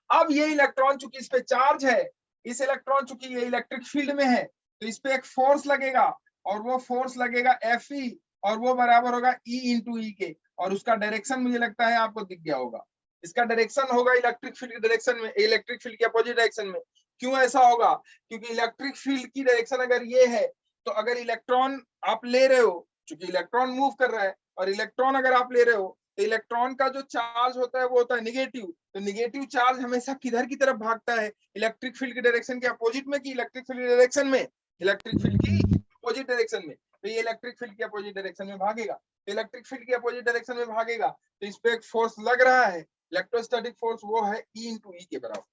अब ये इलेक्ट्रॉन चूंकि इस पे चार्ज है, इस इलेक्ट्रॉन चूंकि ये इलेक्ट्रिक फील्ड में है, तो इस पे एक फोर्स लगेगा, और वो फोर्स लगेगा एफ ई, और वो बराबर होगा ई इंटू ई के। और उसका डायरेक्शन मुझे लगता है आपको दिख गया होगा। इसका डायरेक्शन होगा इलेक्ट्रिक फील्ड की डायरेक्शन में, इलेक्ट्रिक फील्ड के अपोजिट डायरेक्शन में। क्यों ऐसा होगा? क्योंकि इलेक्ट्रिक फील्ड की डायरेक्शन अगर ये है, तो अगर इलेक्ट्रॉन आप ले रहे हो, चूंकि इलेक्ट्रॉन मूव कर रहा है, और इलेक्ट्रॉन अगर आप ले रहे हो, तो इलेक्ट्रॉन का जो चार्ज होता है वो होता है निगेटिव। तो निगेटिव चार्ज हमेशा किधर की तरफ भागता है? इलेक्ट्रिक फील्ड की डायरेक्शन के अपोजिट में, कि इलेक्ट्रिक फील्ड की डायरेक्शन में? इलेक्ट्रिक फील्ड की अपोजिट डायरेक्शन में। तो ये इलेक्ट्रिक फील्ड की अपोजिट डायरेक्शन में भागेगा। तो इलेक्ट्रिक फील्ड की अपोजिट डायरेक्शन में भागेगा, तो इस पे एक फोर्स लग रहा है, इलेक्ट्रोस्टैटिक फोर्स, वो है ई इंटू ई के बराबर।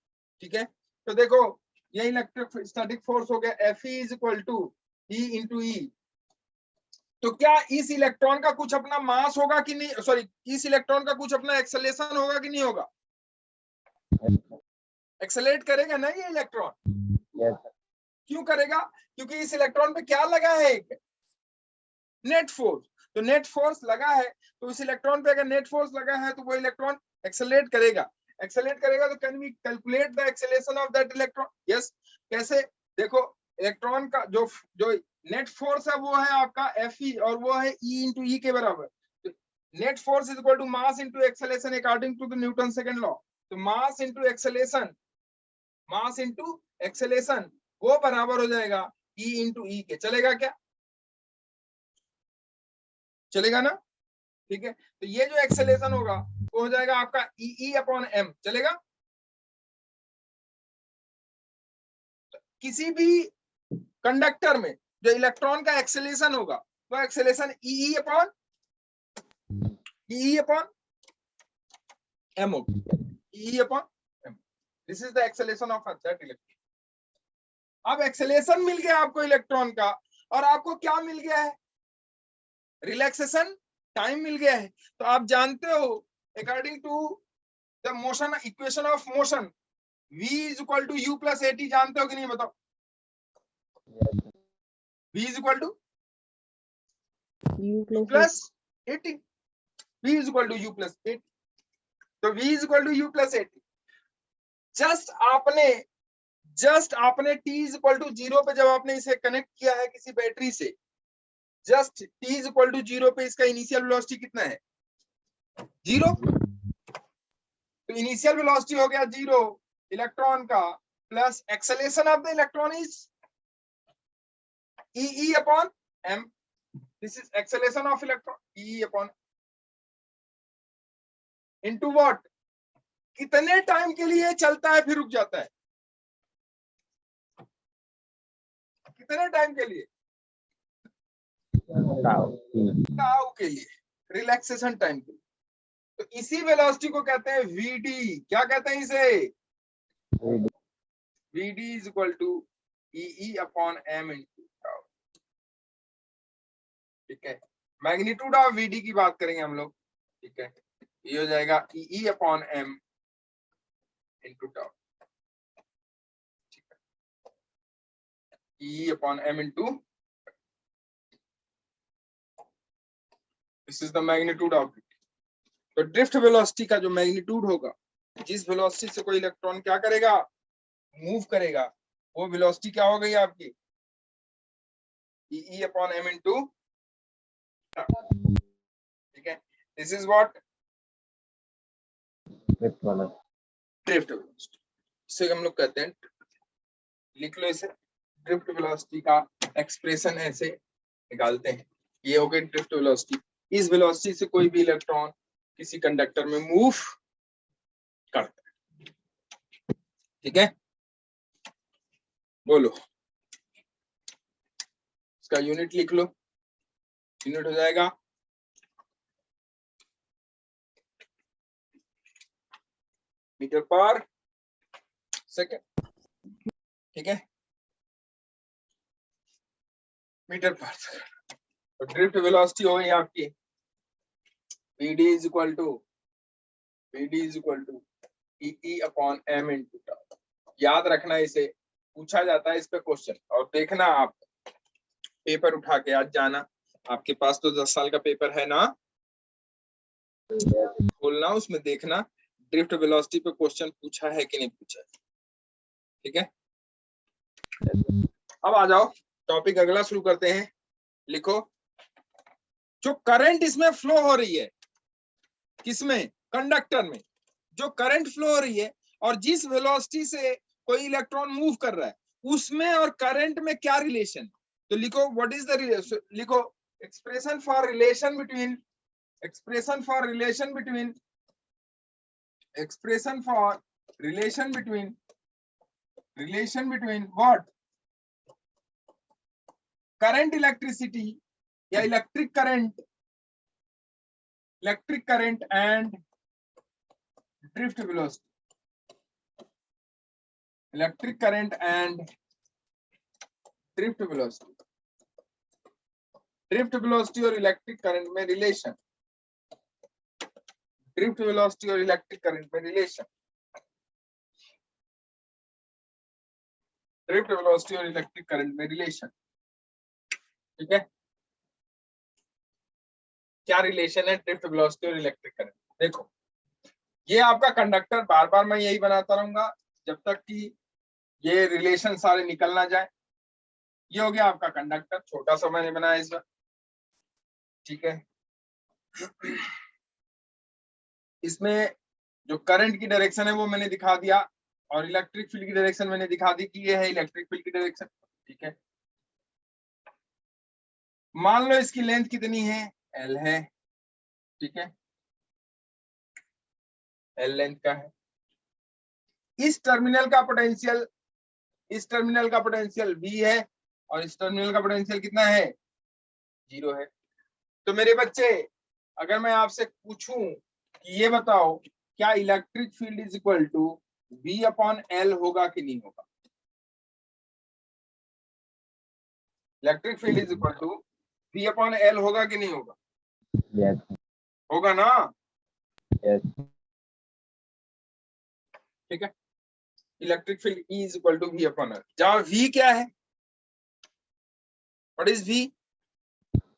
ठीक है, तो देखो ये इलेक्ट्रिक स्टैटिक फोर्स हो गया F E is equal to E into E. तो क्या इस इलेक्ट्रॉन का कुछ अपना मास होगा कि नहीं? सॉरी, इस इलेक्ट्रॉन का कुछ अपना एक्सेलरेशन होगा कि नहीं होगा? एक्सेलरेट करेगा ना ये इलेक्ट्रॉन। Yes, sir. क्यों करेगा? क्योंकि इस इलेक्ट्रॉन पे क्या लगा है, एक नेट फोर्स। तो नेट फोर्स लगा है, तो इस इलेक्ट्रॉन पे अगर नेट फोर्स लगा है तो वो इलेक्ट्रॉन एक्सेलरेट करेगा। एक्सेलरेट करेगा तो can we calculate the acceleration of that electron? Yes. कैसे? देखो, इलेक्ट्रॉन का जो जो नेट फोर्स है वो है आपका Fe और वो है E इंटू ई के बराबर। Net force is equal to mass into acceleration according to the Newton second law. तो mass into acceleration, mass into acceleration वो बराबर हो जाएगा E इंटू ई के। चलेगा क्या? चलेगा ना? ठीक है, तो ये जो एक्सेलरेशन होगा वो हो जाएगा आपका ई अपॉन एम। चलेगा? किसी भी कंडक्टर में जो इलेक्ट्रॉन का एक्सेलरेशन होगा वो एक्सेलरेशन ई अपॉन एम होगा। E upon M, this is the acceleration of that electron. अब एक्सेलरेशन मिल गया आपको इलेक्ट्रॉन का, और आपको क्या मिल गया है? रिलैक्सेशन टाइम मिल गया है। तो आप जानते हो according to the motion equation of motion v is equal to u plus at, जानते हो कि नहीं बताओ? v is equal to U plus plus 80, v is equal to u plus 80। तो v is equal to u plus 80। Just आपने t is equal to 0 पे जब आपने इसे कनेक्ट किया है किसी बैटरी से, just t is equal to 0 पे इसका इनिशियल वेलोसिटी कितना है? 0। तो इनिशियल वेलोसिटी हो गया 0 इलेक्ट्रॉन का, plus acceleration of the electron is E upon m. This is acceleration of electron, E upon into what? कितने टाइम के लिए चलता है फिर रुक जाता है? कितने टाइम के लिए? Tau. टाउ के लिए, रिलैक्सेशन टाइम के लिए। तो इसी वेलोसिटी को कहते हैं Vd। क्या कहते हैं इसे? Vd is equal to E upon m into tau। ठीक है, मैग्नीट्यूड ऑफ Vd की बात करेंगे हम लोग। ठीक है, ये हो जाएगा E upon m into tau. E upon m into, this is the magnitude of Vd। तो ड्रिफ्ट वेलोसिटी का जो मैग्नीट्यूड होगा, जिस वेलोसिटी से कोई इलेक्ट्रॉन क्या करेगा? मूव करेगा, वो वेलोसिटी क्या हो गई आपकी? E upon m into. ठीक है, दिस इज व्हाट? Drift वाला. Drift velocity. इसे हम लोग कहते हैं, लिख लो इसे, ड्रिफ्ट वेलोसिटी का एक्सप्रेशन ऐसे निकालते हैं। ये हो गई ड्रिफ्ट वेलोसिटी। इस वेलोसिटी से कोई भी इलेक्ट्रॉन किसी कंडक्टर में मूव करता है। ठीक है, बोलो इसका यूनिट लिख लो। यूनिट हो जाएगा मीटर पर सेकेंड। ठीक है, मीटर पर सेकेंड। तो ड्रिफ्ट वेलोसिटी हो गई आपकी Vd is equal to E upon m into tau. याद रखना, इसे पूछा जाता है इस पे क्वेश्चन। और देखना, आप पेपर उठा के आज जाना, आपके पास तो 10 साल का पेपर है ना, खोलना, उसमें देखना ड्रिफ्ट वेलोसिटी पे क्वेश्चन पूछा है कि नहीं पूछा है। ठीक है, अब आ जाओ टॉपिक अगला शुरू करते हैं। लिखो, जो करंट इसमें फ्लो हो रही है, किसमें? कंडक्टर में जो करंट फ्लो हो रही है, और जिस वेलोसिटी से कोई इलेक्ट्रॉन मूव कर रहा है, उसमें और करंट में क्या रिलेशन? तो लिखो, व्हाट इज द रिलेशन? लिखो, expression for relation between what? Current electricity या electric current and drift velocity. Electric current and drift velocity और इलेक्ट्रिक करंट में रिलेशन। ड्रिफ्ट वेलोसिटी और इलेक्ट्रिक करंट में रिलेशन। ड्रिफ्ट वेलोसिटी और electric current में relation. ठीक है, क्या रिलेशन है ड्रिफ्ट वेलोसिटी और इलेक्ट्रिक करंट? देखो, ये आपका कंडक्टर, बार बार मैं यही बनाता रहूंगा जब तक कि ये रिलेशन सारे निकल ना जाए। ये हो गया आपका कंडक्टर, छोटा सा मैंने बनाया इस बार। ठीक है, इसमें जो करंट की डायरेक्शन है वो मैंने दिखा दिया, और इलेक्ट्रिक फील्ड की डायरेक्शन मैंने दिखा दी कि ये है इलेक्ट्रिक फील्ड की डायरेक्शन। ठीक है, मान लो इसकी लेंथ कितनी है, एल है। ठीक है, एल लेंथ का है। इस टर्मिनल का पोटेंशियल, इस टर्मिनल का पोटेंशियल V है, और इस टर्मिनल का पोटेंशियल कितना है, 0 है। तो मेरे बच्चे, अगर मैं आपसे पूछूं कि ये बताओ क्या electric field is equal to V/L होगा कि नहीं होगा? Electric field is equal to V/L होगा कि नहीं होगा? Yes. होगा ना? Yes. ठीक है, electric field E is equal to V/L, जहां V क्या है, what is V?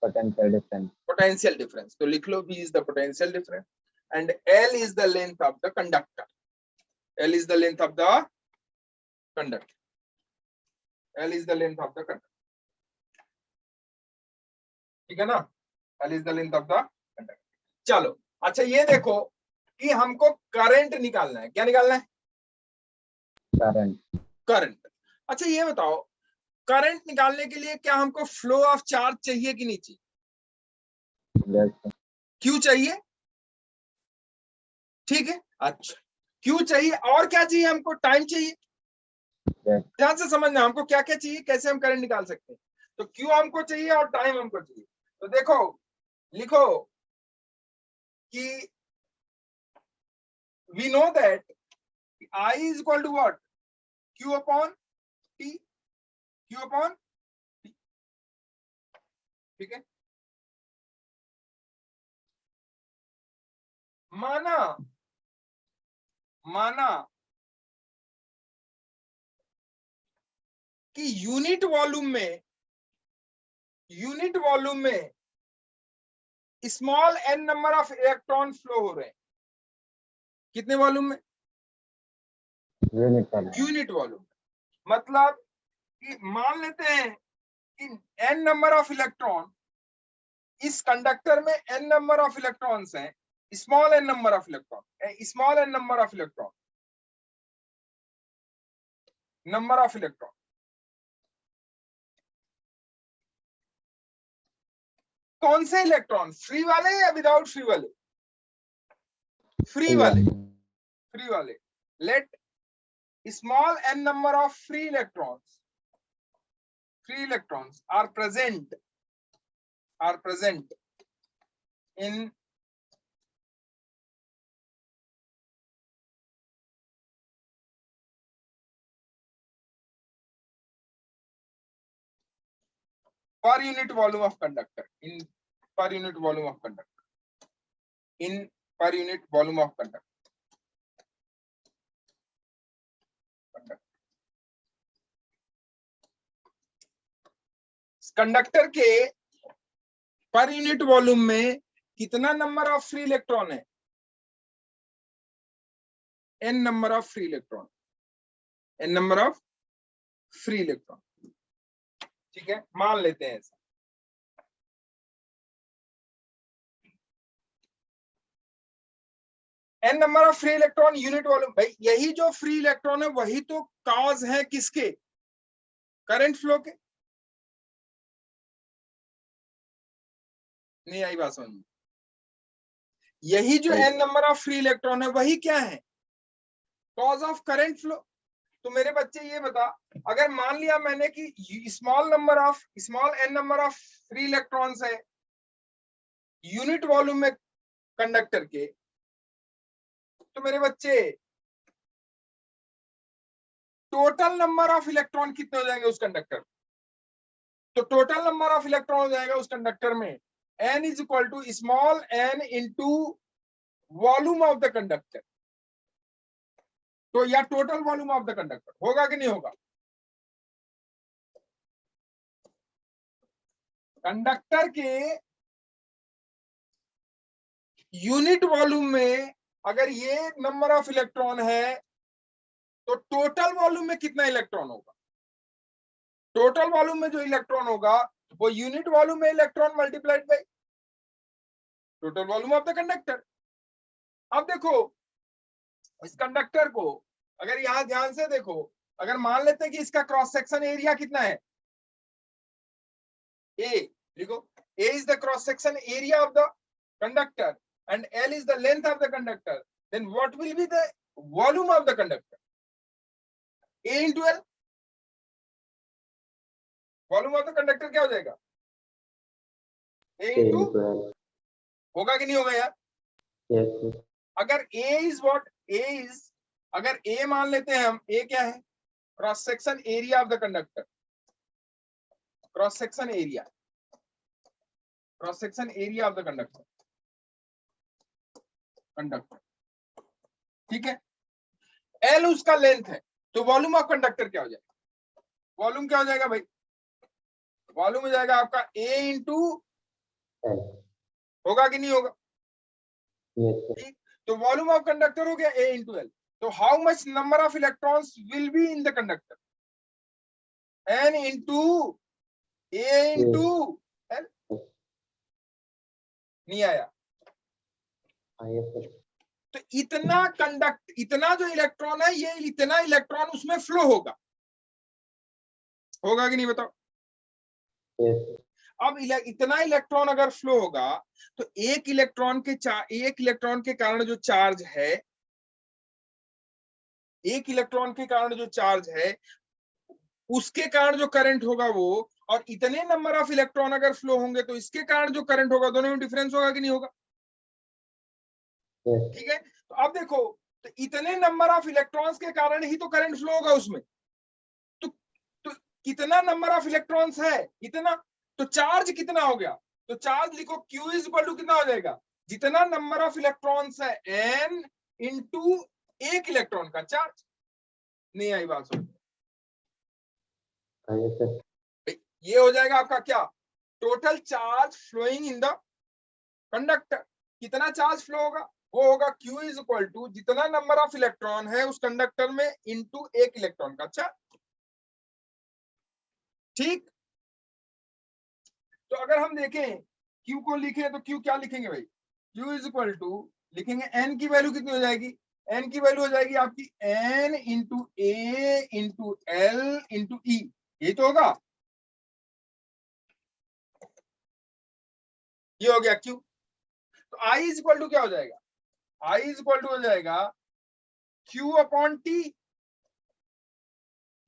Potential difference. Potential difference. तो लिख लो V is the potential difference and L is the length of the conductor. L is the length of the conductor. L is the length of the conductor. ठीक है ना? L is the length of the conductor. चलो, अच्छा ये देखो कि हमको current निकालना है। क्या निकालना है? Current. करंट। अच्छा ये बताओ, करंट निकालने के लिए क्या हमको फ्लो ऑफ चार्ज चाहिए कि नहीं चाहिए? Yes. क्यों चाहिए? ठीक है, अच्छा क्यों चाहिए, और क्या चाहिए हमको? टाइम चाहिए। Yes. ध्यान से समझना, हमको क्या क्या चाहिए, कैसे हम करंट निकाल सकते हैं। तो क्यू हमको चाहिए और टाइम हमको चाहिए। तो देखो, लिखो कि we know that I is equal to what? Q upon T. Q upon T. ठीक है, माना माना कि यूनिट वॉल्यूम में small n number of electron flow हो रहे हैं। कितने वॉल्यूम में? Unit current. Unit volume. मतलब कि मान लेते हैं कि n नंबर ऑफ इलेक्ट्रॉन, इस कंडक्टर में n नंबर ऑफ इलेक्ट्रॉन्स हैं, small n number of electron, small n number of electron, number of electron. कौन से इलेक्ट्रॉन, फ्री वाले या विदाउट फ्री वाले? फ्री वाले, फ्री वाले। Let small n number of free electrons are present in per unit volume of conductor, in per unit volume of conductor, in per unit volume of conductor. Conductor के पर unit volume में कितना number of free electron है? n number of free electron, n number of free electron. ठीक है, मान लेते हैं ऐसा। n number of free electron unit volume, भाई यही जो फ्री इलेक्ट्रॉन है वही तो कॉज है किसके? करंट फ्लो के। नहीं आई बात समझ में? यही जो n number of free electron है वही क्या है? Cause of current flow. तो मेरे बच्चे ये बता, अगर मान लिया मैंने कि small n number of free electrons है यूनिट वॉल्यूम में कंडक्टर के, तो मेरे बच्चे टोटल नंबर ऑफ इलेक्ट्रॉन कितने हो जाएंगे उस कंडक्टर? तो टोटल नंबर ऑफ इलेक्ट्रॉन हो जाएगा उस कंडक्टर में n is equal to small n into volume of the conductor. तो या total volume of the conductor होगा कि नहीं होगा? कंडक्टर के यूनिट वॉल्यूम में अगर ये नंबर ऑफ इलेक्ट्रॉन है तो टोटल वॉल्यूम में कितना इलेक्ट्रॉन होगा? टोटल वॉल्यूम में जो इलेक्ट्रॉन होगा वो यूनिट वॉल्यूम में electron multiplied by total volume of the conductor. अब देखो इस कंडक्टर को अगर यहां ध्यान से देखो, अगर मान लेते हैं कि इसका क्रॉस सेक्शन एरिया कितना है, ए, देखो A is the cross section area of the conductor and L is the length of the conductor, then what will be the volume of the conductor? A into L. Volume of the conductor क्या हो जाएगा? A into होगा कि नहीं होगा यार? Yes. अगर A is what? A is, अगर A मान लेते हैं हम, A क्या है? Cross section area of the conductor, cross section area, cross section area of the conductor, conductor, ठीक है। L उसका लेंथ है, तो वॉल्यूम ऑफ कंडक्टर क्या हो जाएगा? वॉल्यूम क्या हो जाएगा भाई? वॉल्यूम हो जाएगा आपका A इंटू L. होगा कि नहीं होगा? Yes. ठीक, तो वॉल्यूम ऑफ कंडक्टर हो गया A इंटू L। तो how much number of electrons will be in the conductor? N into A into L। नहीं आया? Yes. तो इतना जो इलेक्ट्रॉन है, ये इतना इलेक्ट्रॉन उसमें फ्लो होगा, होगा कि नहीं बताओ? Yes. अब इतना इलेक्ट्रॉन अगर फ्लो होगा तो एक इलेक्ट्रॉन के कारण जो चार्ज है, एक इलेक्ट्रॉन के कारण जो चार्ज है उसके कारण जो करंट होगा वो, और इतने नंबर ऑफ इलेक्ट्रॉन अगर फ्लो होंगे तो इसके कारण जो करंट होगा, दोनों में डिफरेंस होगा कि नहीं होगा? Yes. ठीक है, तो अब देखो, तो इतने नंबर ऑफ इलेक्ट्रॉन्स के कारण ही तो करंट फ्लो होगा उसमें। तो कितना नंबर ऑफ इलेक्ट्रॉन्स है इतना, तो चार्ज कितना हो गया? तो चार्ज लिखो Q इज इक्वल टू कितना हो जाएगा? जितना नंबर ऑफ इलेक्ट्रॉन्स है N इंटू एक इलेक्ट्रॉन का चार्ज। नहीं आई बात समझ? Yes. ये हो जाएगा आपका क्या? Total charge flowing in the conductor. कितना चार्ज फ्लो होगा? वो होगा Q इज इक्वल टू जितना नंबर ऑफ इलेक्ट्रॉन है उस कंडक्टर में इंटू एक इलेक्ट्रॉन का चार्ज। ठीक, तो अगर हम देखें Q को लिखें तो Q क्या लिखेंगे भाई? Q इज इक्वल टू लिखेंगे N की वैल्यू कितनी हो जाएगी? N की वैल्यू हो जाएगी आपकी N into A into L into E, ये तो होगा, ये हो गया Q। तो I इज इक्वल टू क्या हो जाएगा? I इज इक्वल टू हो जाएगा Q अपॉन T।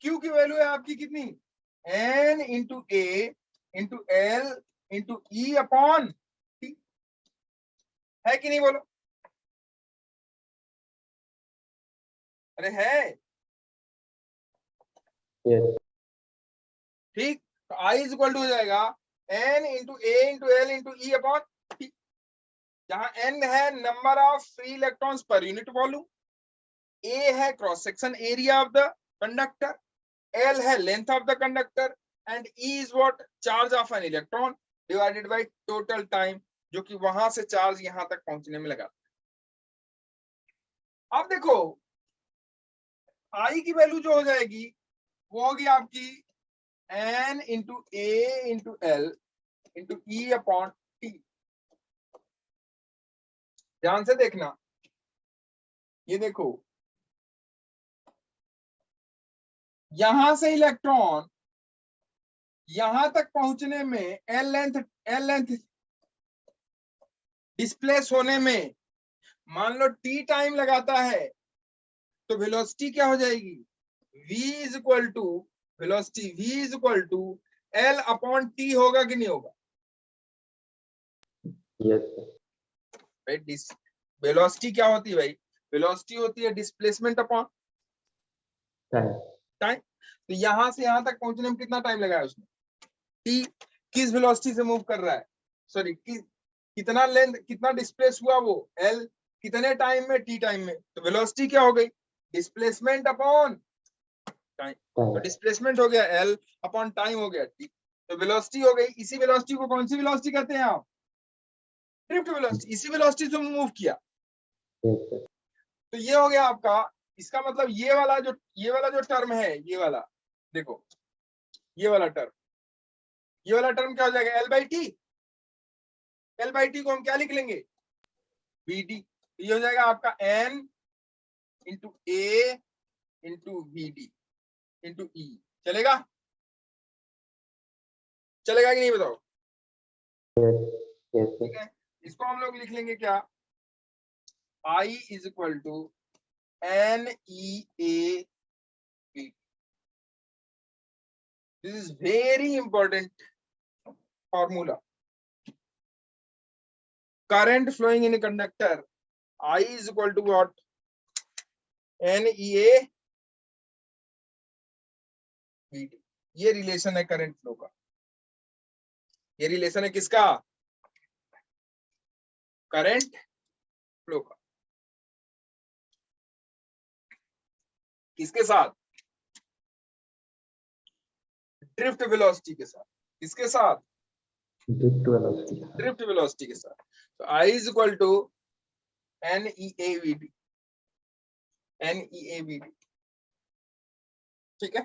Q की वैल्यू है आपकी कितनी? N into A into L into E upon T, है कि नहीं बोलो? अरे है। Yes. ठीक, तो I इज इक्वल टू हो जाएगा N into A into L into E upon T, जहां N है number of free electrons per unit volume, A है cross section area of the conductor, L है length of the conductor, and E is what? Charge of an electron divided by total time, जो कि वहां से charge यहां तक पहुंचने में लगा। अब देखो I की वैल्यू जो हो जाएगी वो होगी आपकी N into A into L into E upon T। ध्यान से देखना, ये देखो यहां से इलेक्ट्रॉन यहां तक पहुंचने में एल लेंथ डिस्प्लेस होने में मान लो T टाइम लगाता है, तो वेलोसिटी क्या हो जाएगी? V is equal to velocity V is equal to L upon T, होगा कि नहीं होगा? Yes. वेलोसिटी क्या होती है भाई? वेलोसिटी होती है डिस्प्लेसमेंट अपॉन Time. टाइम। तो यहां से यहां तक पहुंचने में कितना टाइम लगा है उसने? T किस वेलोसिटी से मूव कर रहा है, सॉरी कितना लेंथ, कितना डिस्प्लेस हुआ वो L, कितने टाइम में? T टाइम में। तो वेलोसिटी क्या हो गई? Displacement upon time. तो डिस्प्लेसमेंट हो गया L अपॉन टाइम हो गया T। तो वेलोसिटी हो गई। इसी वेलोसिटी को कौन सी वेलोसिटी कहते हैं आप? Drift velocity. इसी वेलोसिटी से मूव किया। yes sir, तो ये हो गया आपका। इसका मतलब ये वाला जो टर्म है, ये वाला देखो, ये वाला टर्म क्या हो जाएगा? L by T. L by T को हम क्या लिख लेंगे? B D. ये हो जाएगा आपका N into A into B D into E. चलेगा? चलेगा कि नहीं बताओ? yes sir, ठीक है, इसको हम लोग लिख लेंगे क्या? I is equal to N E A B. This is very important formula. current flowing in a conductor, I is equal to what? NEA VT। ये रिलेशन है करंट फ्लो का। ये रिलेशन है किसका? करंट फ्लो का। किसके साथ? Drift velocity के साथ। किसके साथ? drift velocity, ड्रिफ्ट वेलोसिटी के साथ। तो I is equal to NEA VT। NEA VT, ठीक है,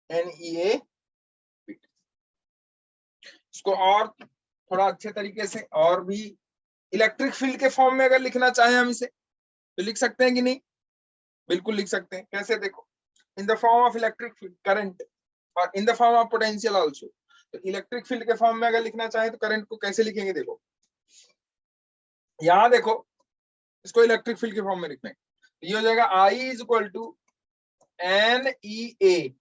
NEA VT। इसको और थोड़ा अच्छे तरीके से और भी इलेक्ट्रिक फील्ड के फॉर्म में अगर लिखना चाहें हम इसे, तो लिख सकते हैं कि नहीं? बिल्कुल लिख सकते हैं। कैसे? देखो, in the form of electric field current और in the form of potential also. तो इलेक्ट्रिक फील्ड के फॉर्म में अगर लिखना चाहें तो करंट को कैसे लिखेंगे? देखो, यहां देखो, इसको इलेक्ट्रिक फील्ड के फॉर्म में लिखना है। ये हो जाएगा I is equal to N E A.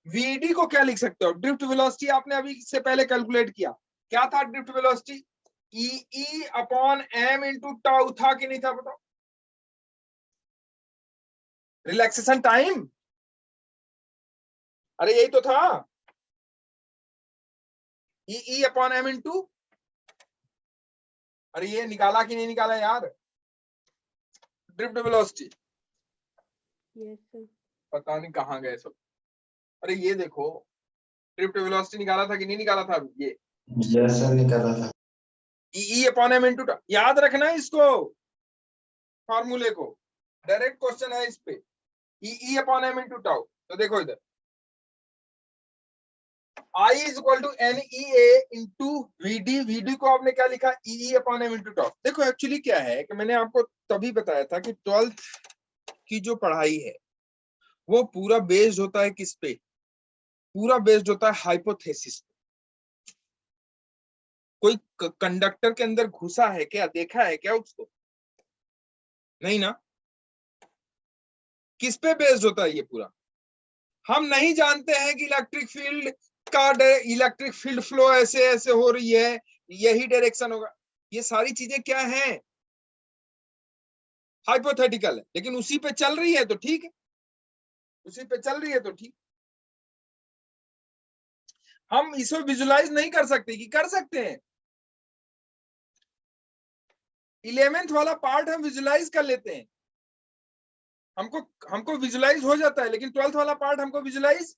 VD को क्या लिख सकते हो? ड्रिफ्ट वेलोसिटी आपने अभी इससे पहले कैलकुलेट किया। क्या था drift velocity? E upon M into tau था कि नहीं था? बताओ। रिलैक्सेशन टाइम, अरे यही तो था। ई अपॉन एम इंटू, अरे ये निकाला कि नहीं निकाला यार? Drift velocity. Yes, sir. पता नहीं कहाँ गए सब। अरे ये देखो, ड्रिफ्ट वेलोसिटी निकाला था कि नहीं निकाला था? ये यस सर निकाला था। ई अपॉन एम इंटू, याद रखना इसको, फार्मूले को। डायरेक्ट क्वेश्चन है इस पे। E upon M into tau. तो देखो इधर, I is equal to N E A into VD. VD को आपने क्या लिखा? E upon M into tau. देखो एक्चुअली क्या है कि मैंने आपको तभी बताया था कि 12th की जो पढ़ाई है वो पूरा बेस्ड होता है किस पे? पूरा बेस्ड होता है हाइपोथेसिस। कोई कंडक्टर के अंदर घुसा है क्या? देखा है क्या उसको? नहीं ना। किस पे बेस्ड होता है ये पूरा? हम नहीं जानते हैं कि इलेक्ट्रिक फील्ड फ्लो ऐसे ऐसे हो रही है, यही डायरेक्शन होगा। ये सारी चीजें क्या हैं? हाइपोथेटिकल है, लेकिन उसी पे चल रही है तो ठीक है, उसी पे चल रही है तो ठीक। हम इसको विजुलाइज नहीं कर सकते कि कर सकते हैं? 11th वाला पार्ट हम विजुलाइज कर लेते हैं, हमको विजुलाइज हो जाता है, लेकिन 12th वाला पार्ट हमको विजुलाइज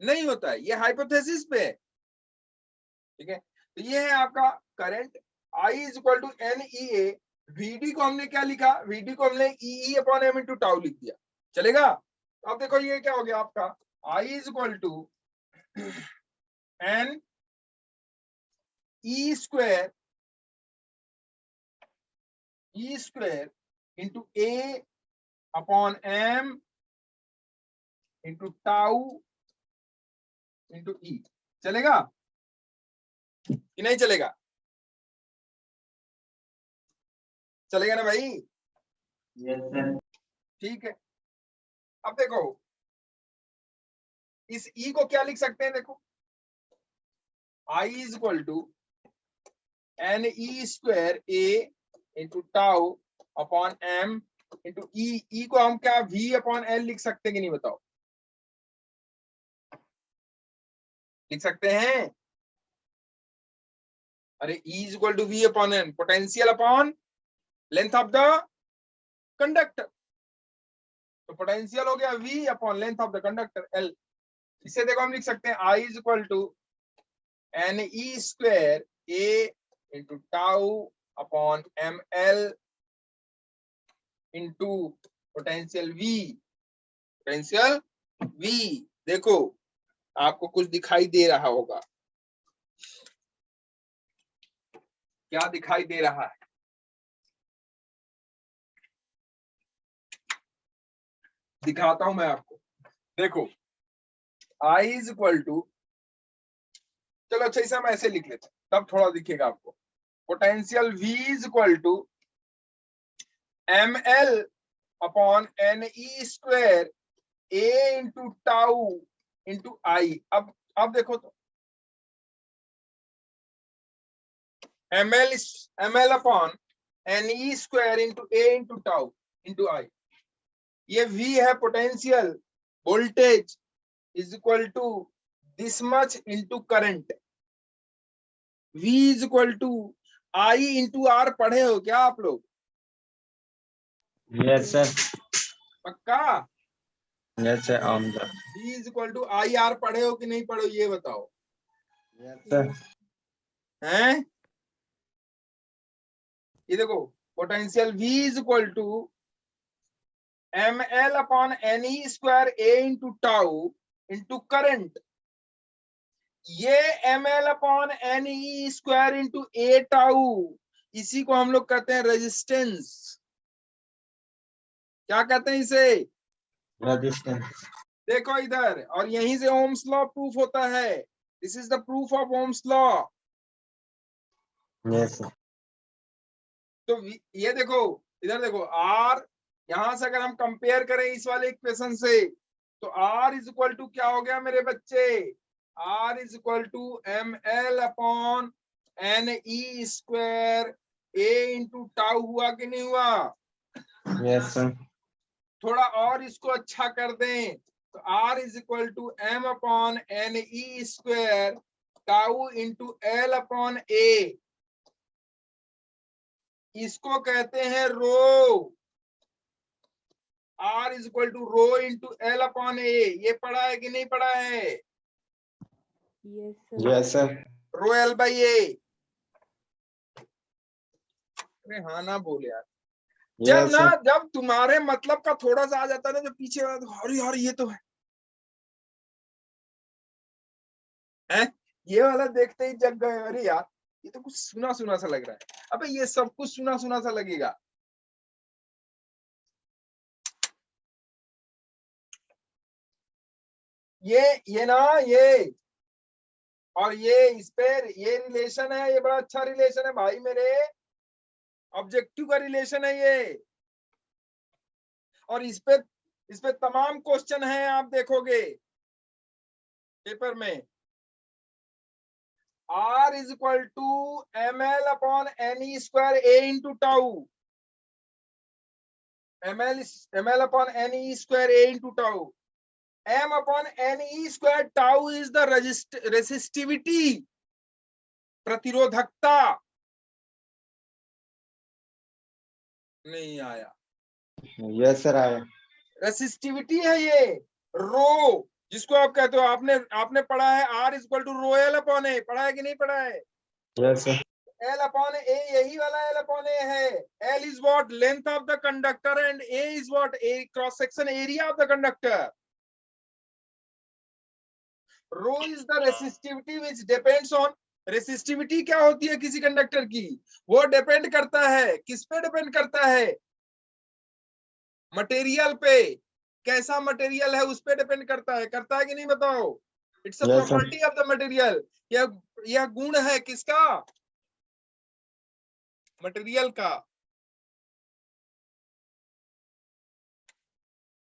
नहीं होता है। ये हाइपोथेसिस पे है, ठीक है। तो ये है आपका current. I is equal to N E A. VD को हमने क्या लिखा? वीडी को हमने E upon M into tau लिख दिया। चलेगा? तो अब देखो ये क्या हो गया आपका? I is equal to N E square into A upon M into tau into E. चलेगा कि नहीं चलेगा? चलेगा ना भाई? Yes sir. ठीक है। अब देखो, इस ई को क्या लिख सकते हैं? देखो, I is equal to N E square A into tau upon M into E. E को हम क्या वी अपॉन एल लिख सकते हैं कि नहीं? बताओ, लिख सकते हैं? अरे E is equal to V upon N, potential upon length of the conductor. तो पोटेंशियल हो गया v upon length of the conductor l। इसे देखो हम लिख सकते हैं I is equal to Ne square A into tau upon ml into potential V, potential V। देखो आपको कुछ दिखाई दे रहा होगा, क्या दिखाई दे रहा है? दिखाता हूं मैं आपको। देखो I इज इक्वल टू, चलो अच्छा इसे हम ऐसे लिख लेते हैं, तब थोड़ा दिखेगा आपको। Potential V is equal to ml upon Ne square A into tau into I। अब देखो तो ml upon Ne square into A into tau into I, ये V है potential. Voltage is equal to this much into current. V is equal to I into R। पढ़े हो क्या आप लोग? यस सर, पक्का? यस सर, आमदा, V is equal to I R पढ़े हो कि नहीं पढ़े हो, ये बताओ। यस सर, हैं? ये देखो potential V is equal to ml upon Ne square A into tau into current. ये ml upon Ne square into A tau, इसी को हम लोग कहते हैं रेजिस्टेंस। क्या कहते हैं इसे? रेजिस्टेंस, देखो इधर, और यहीं से ओम्स लॉ प्रूफ होता है। This is the proof of Ohm's law. Yes sir, तो ये देखो, इधर देखो R, यहां से अगर हम कंपेयर करें इस वाले इक्वेशन से, तो R इज इक्वल टू क्या हो गया मेरे बच्चे? R is equal to ml upon Ne square A into tau. हुआ कि नहीं हुआ? यस सर, थोड़ा और इसको अच्छा कर दें तो R is equal to M upon Ne square tau into L upon A। इसको कहते हैं rho. R is equal to rho into L upon A। ये पढ़ा है कि नहीं पढ़ा है? Yes, sir. Yes sir, rho L by A। अरे हाँ ना बोले यार। जब यस ना सर, जब तुम्हारे मतलब का थोड़ा सा आ जाता है ना, जो पीछे वाला, तो अरे यार ये तो है, ये वाला देखते ही जग गए, अरे यार ये तो कुछ सुना सुना सा लग रहा है। अबे ये सब कुछ सुना सुना सा लगेगा। ये ना ये, और ये इस पे ये रिलेशन है, ये बड़ा अच्छा रिलेशन है भाई मेरे, ऑब्जेक्टिव का रिलेशन है ये। और इस पे तमाम क्वेश्चन है, आप देखोगे पेपर में। R is equal to ml upon Ne square A into tau, ml upon Ne square A into tau. M upon Ne square tau is the resistivity, प्रतिरोधकता। नहीं आया? यस सर, आया, रेसिस्टिविटी है ये, रो, जिसको आप कहते हो। आपने पढ़ा है R is equal to rho L upon A, पढ़ा है कि नहीं पढ़ा है? Yes sir, L upon A, यही वाला L अपॉन A है। L is what? Length of the conductor and A is what? A cross section area of the conductor. Rho is the resistivity which depends on, resistivity क्या होती है किसी conductor की? वो depend करता है, किस पे डिपेंड करता है? मटेरियल पे। कैसा मटेरियल है उस पे डिपेंड करता है कि नहीं बताओ? It's a yes sir, property of the material. यह गुण है किसका? मटेरियल का।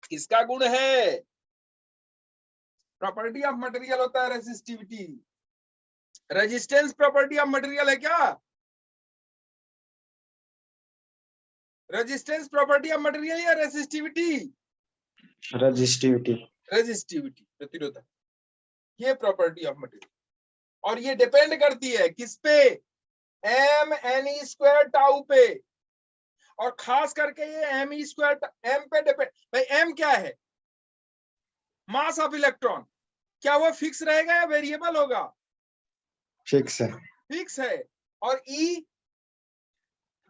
किसका गुण है? प्रॉपर्टी ऑफ मटेरियल होता है resistivity. Resistance property of material है क्या? रेजिस्टेंस प्रॉपर्टी ऑफ मटेरियल या रेसिस्टिविटी? रेजिस्टिविटी, रेजिस्टिविटी, प्रतिरोधक, ये प्रॉपर्टी ऑफ मटेरियल। और ये डिपेंड करती है किस पे? M N E square tau पे। और खास करके ये एम ई स्क्वायर एम पे डिपेंड। भाई एम क्या है? Mass of electron. क्या वो फिक्स रहेगा या वेरिएबल होगा? फिक्स है फिक्स है, और E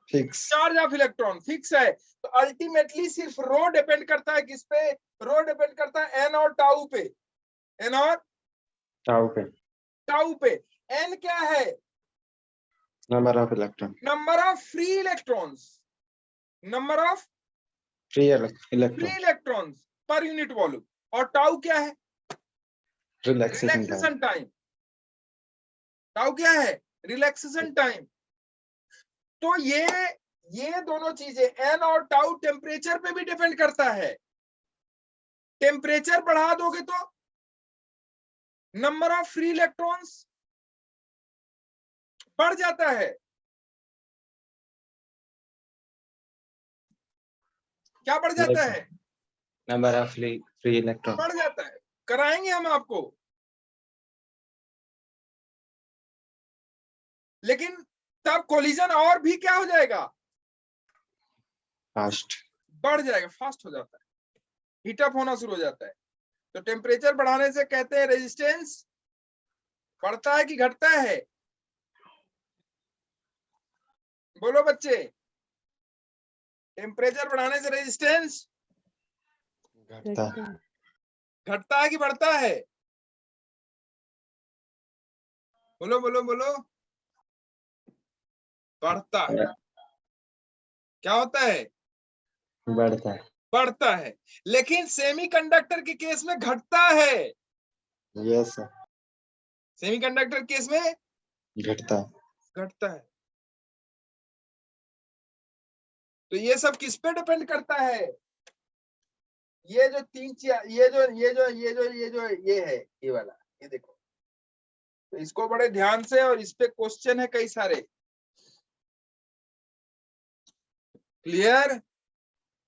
fix charge of electron fix है। तो अल्टीमेटली सिर्फ रो डिपेंड करता है किस पे, रो डिपेंड करता है एन और टाउ पे, एन और टाउ पे टाउ पे। एन क्या है? Number of electron number of free electrons, number of free free electron electrons per unit volume. और टाउ क्या है? Relaxation time relaxation time. Tau क्या है? Relaxation time. तो ये दोनों चीजें एन और टाउ टेम्परेचर पे भी डिपेंड करता है। टेम्परेचर बढ़ा दोगे तो नंबर ऑफ फ्री इलेक्ट्रॉन्स बढ़ जाता है। क्या बढ़ जाता है? नंबर ऑफ फ्री इलेक्ट्रॉन बढ़ जाता है। कराएंगे हम आपको, लेकिन तब कोलिजन और भी क्या हो जाएगा? फास्ट बढ़ जाएगा, फास्ट हो जाता है, हीटअप होना शुरू हो जाता है। तो टेम्परेचर बढ़ाने से कहते हैं रेजिस्टेंस बढ़ता है कि घटता है? बोलो बच्चे, टेम्परेचर बढ़ाने से रेजिस्टेंस घटता घटता है। घटता है कि बढ़ता है? बोलो बोलो बोलो। बढ़ता है। क्या होता है? बढ़ता है बढ़ता है। लेकिन सेमीकंडक्टर के केस में घटता है। यस सर सेमीकंडक्टर केस में घटता है घटता है। तो ये सब किस पे डिपेंड करता है? ये जो तीन चीज, ये है, ये वाला, ये देखो। तो इसको बड़े ध्यान से, और इस पे क्वेश्चन है कई सारे। क्लियर?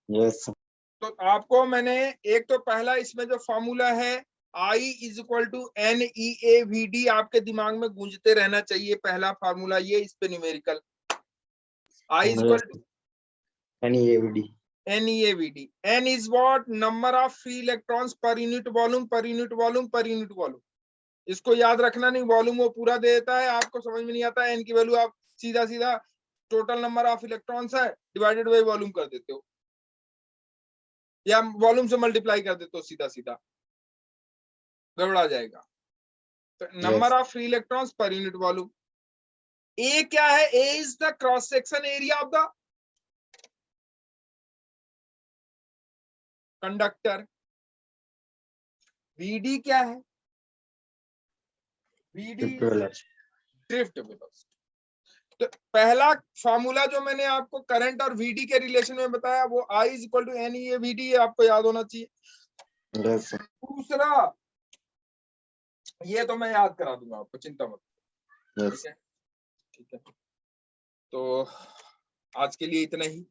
यस सर तो आपको मैंने एक तो पहला इसमें जो फॉर्मूला है I is equal to NeAVD आपके दिमाग में गूंजते रहना चाहिए। पहला फॉर्मूला ये, इस पे numerical I is equal to NeAVD NeAVD। N is what? Number of free electrons per unit volume, per unit volume, per unit volume। इसको याद रखना नहीं, वॉल्यूम वो पूरा दे देता है, आपको समझ में नहीं आता। एन की वैल्यू आप सीधा सीधा टोटल नंबर ऑफ इलेक्ट्रॉन्स है डिवाइडेड बाई वॉल्यूम कर देते हो, या वॉल्यूम से मल्टीप्लाई कर देते हो, सीधा सीधा गड़बड़ा जाएगा। तो number of free electrons per unit volume. A क्या है? A is the cross section area of the conductor. V D क्या है? V D drift velocity. तो पहला फॉर्मूला जो मैंने आपको करंट और वीडी के रिलेशन में बताया, वो I is equal to NeAVD, आपको याद होना चाहिए। यस सर दूसरा, ये तो मैं याद करा दूंगा आपको, चिंता मत। यस ठीक है, ठीक है। तो आज के लिए इतना ही।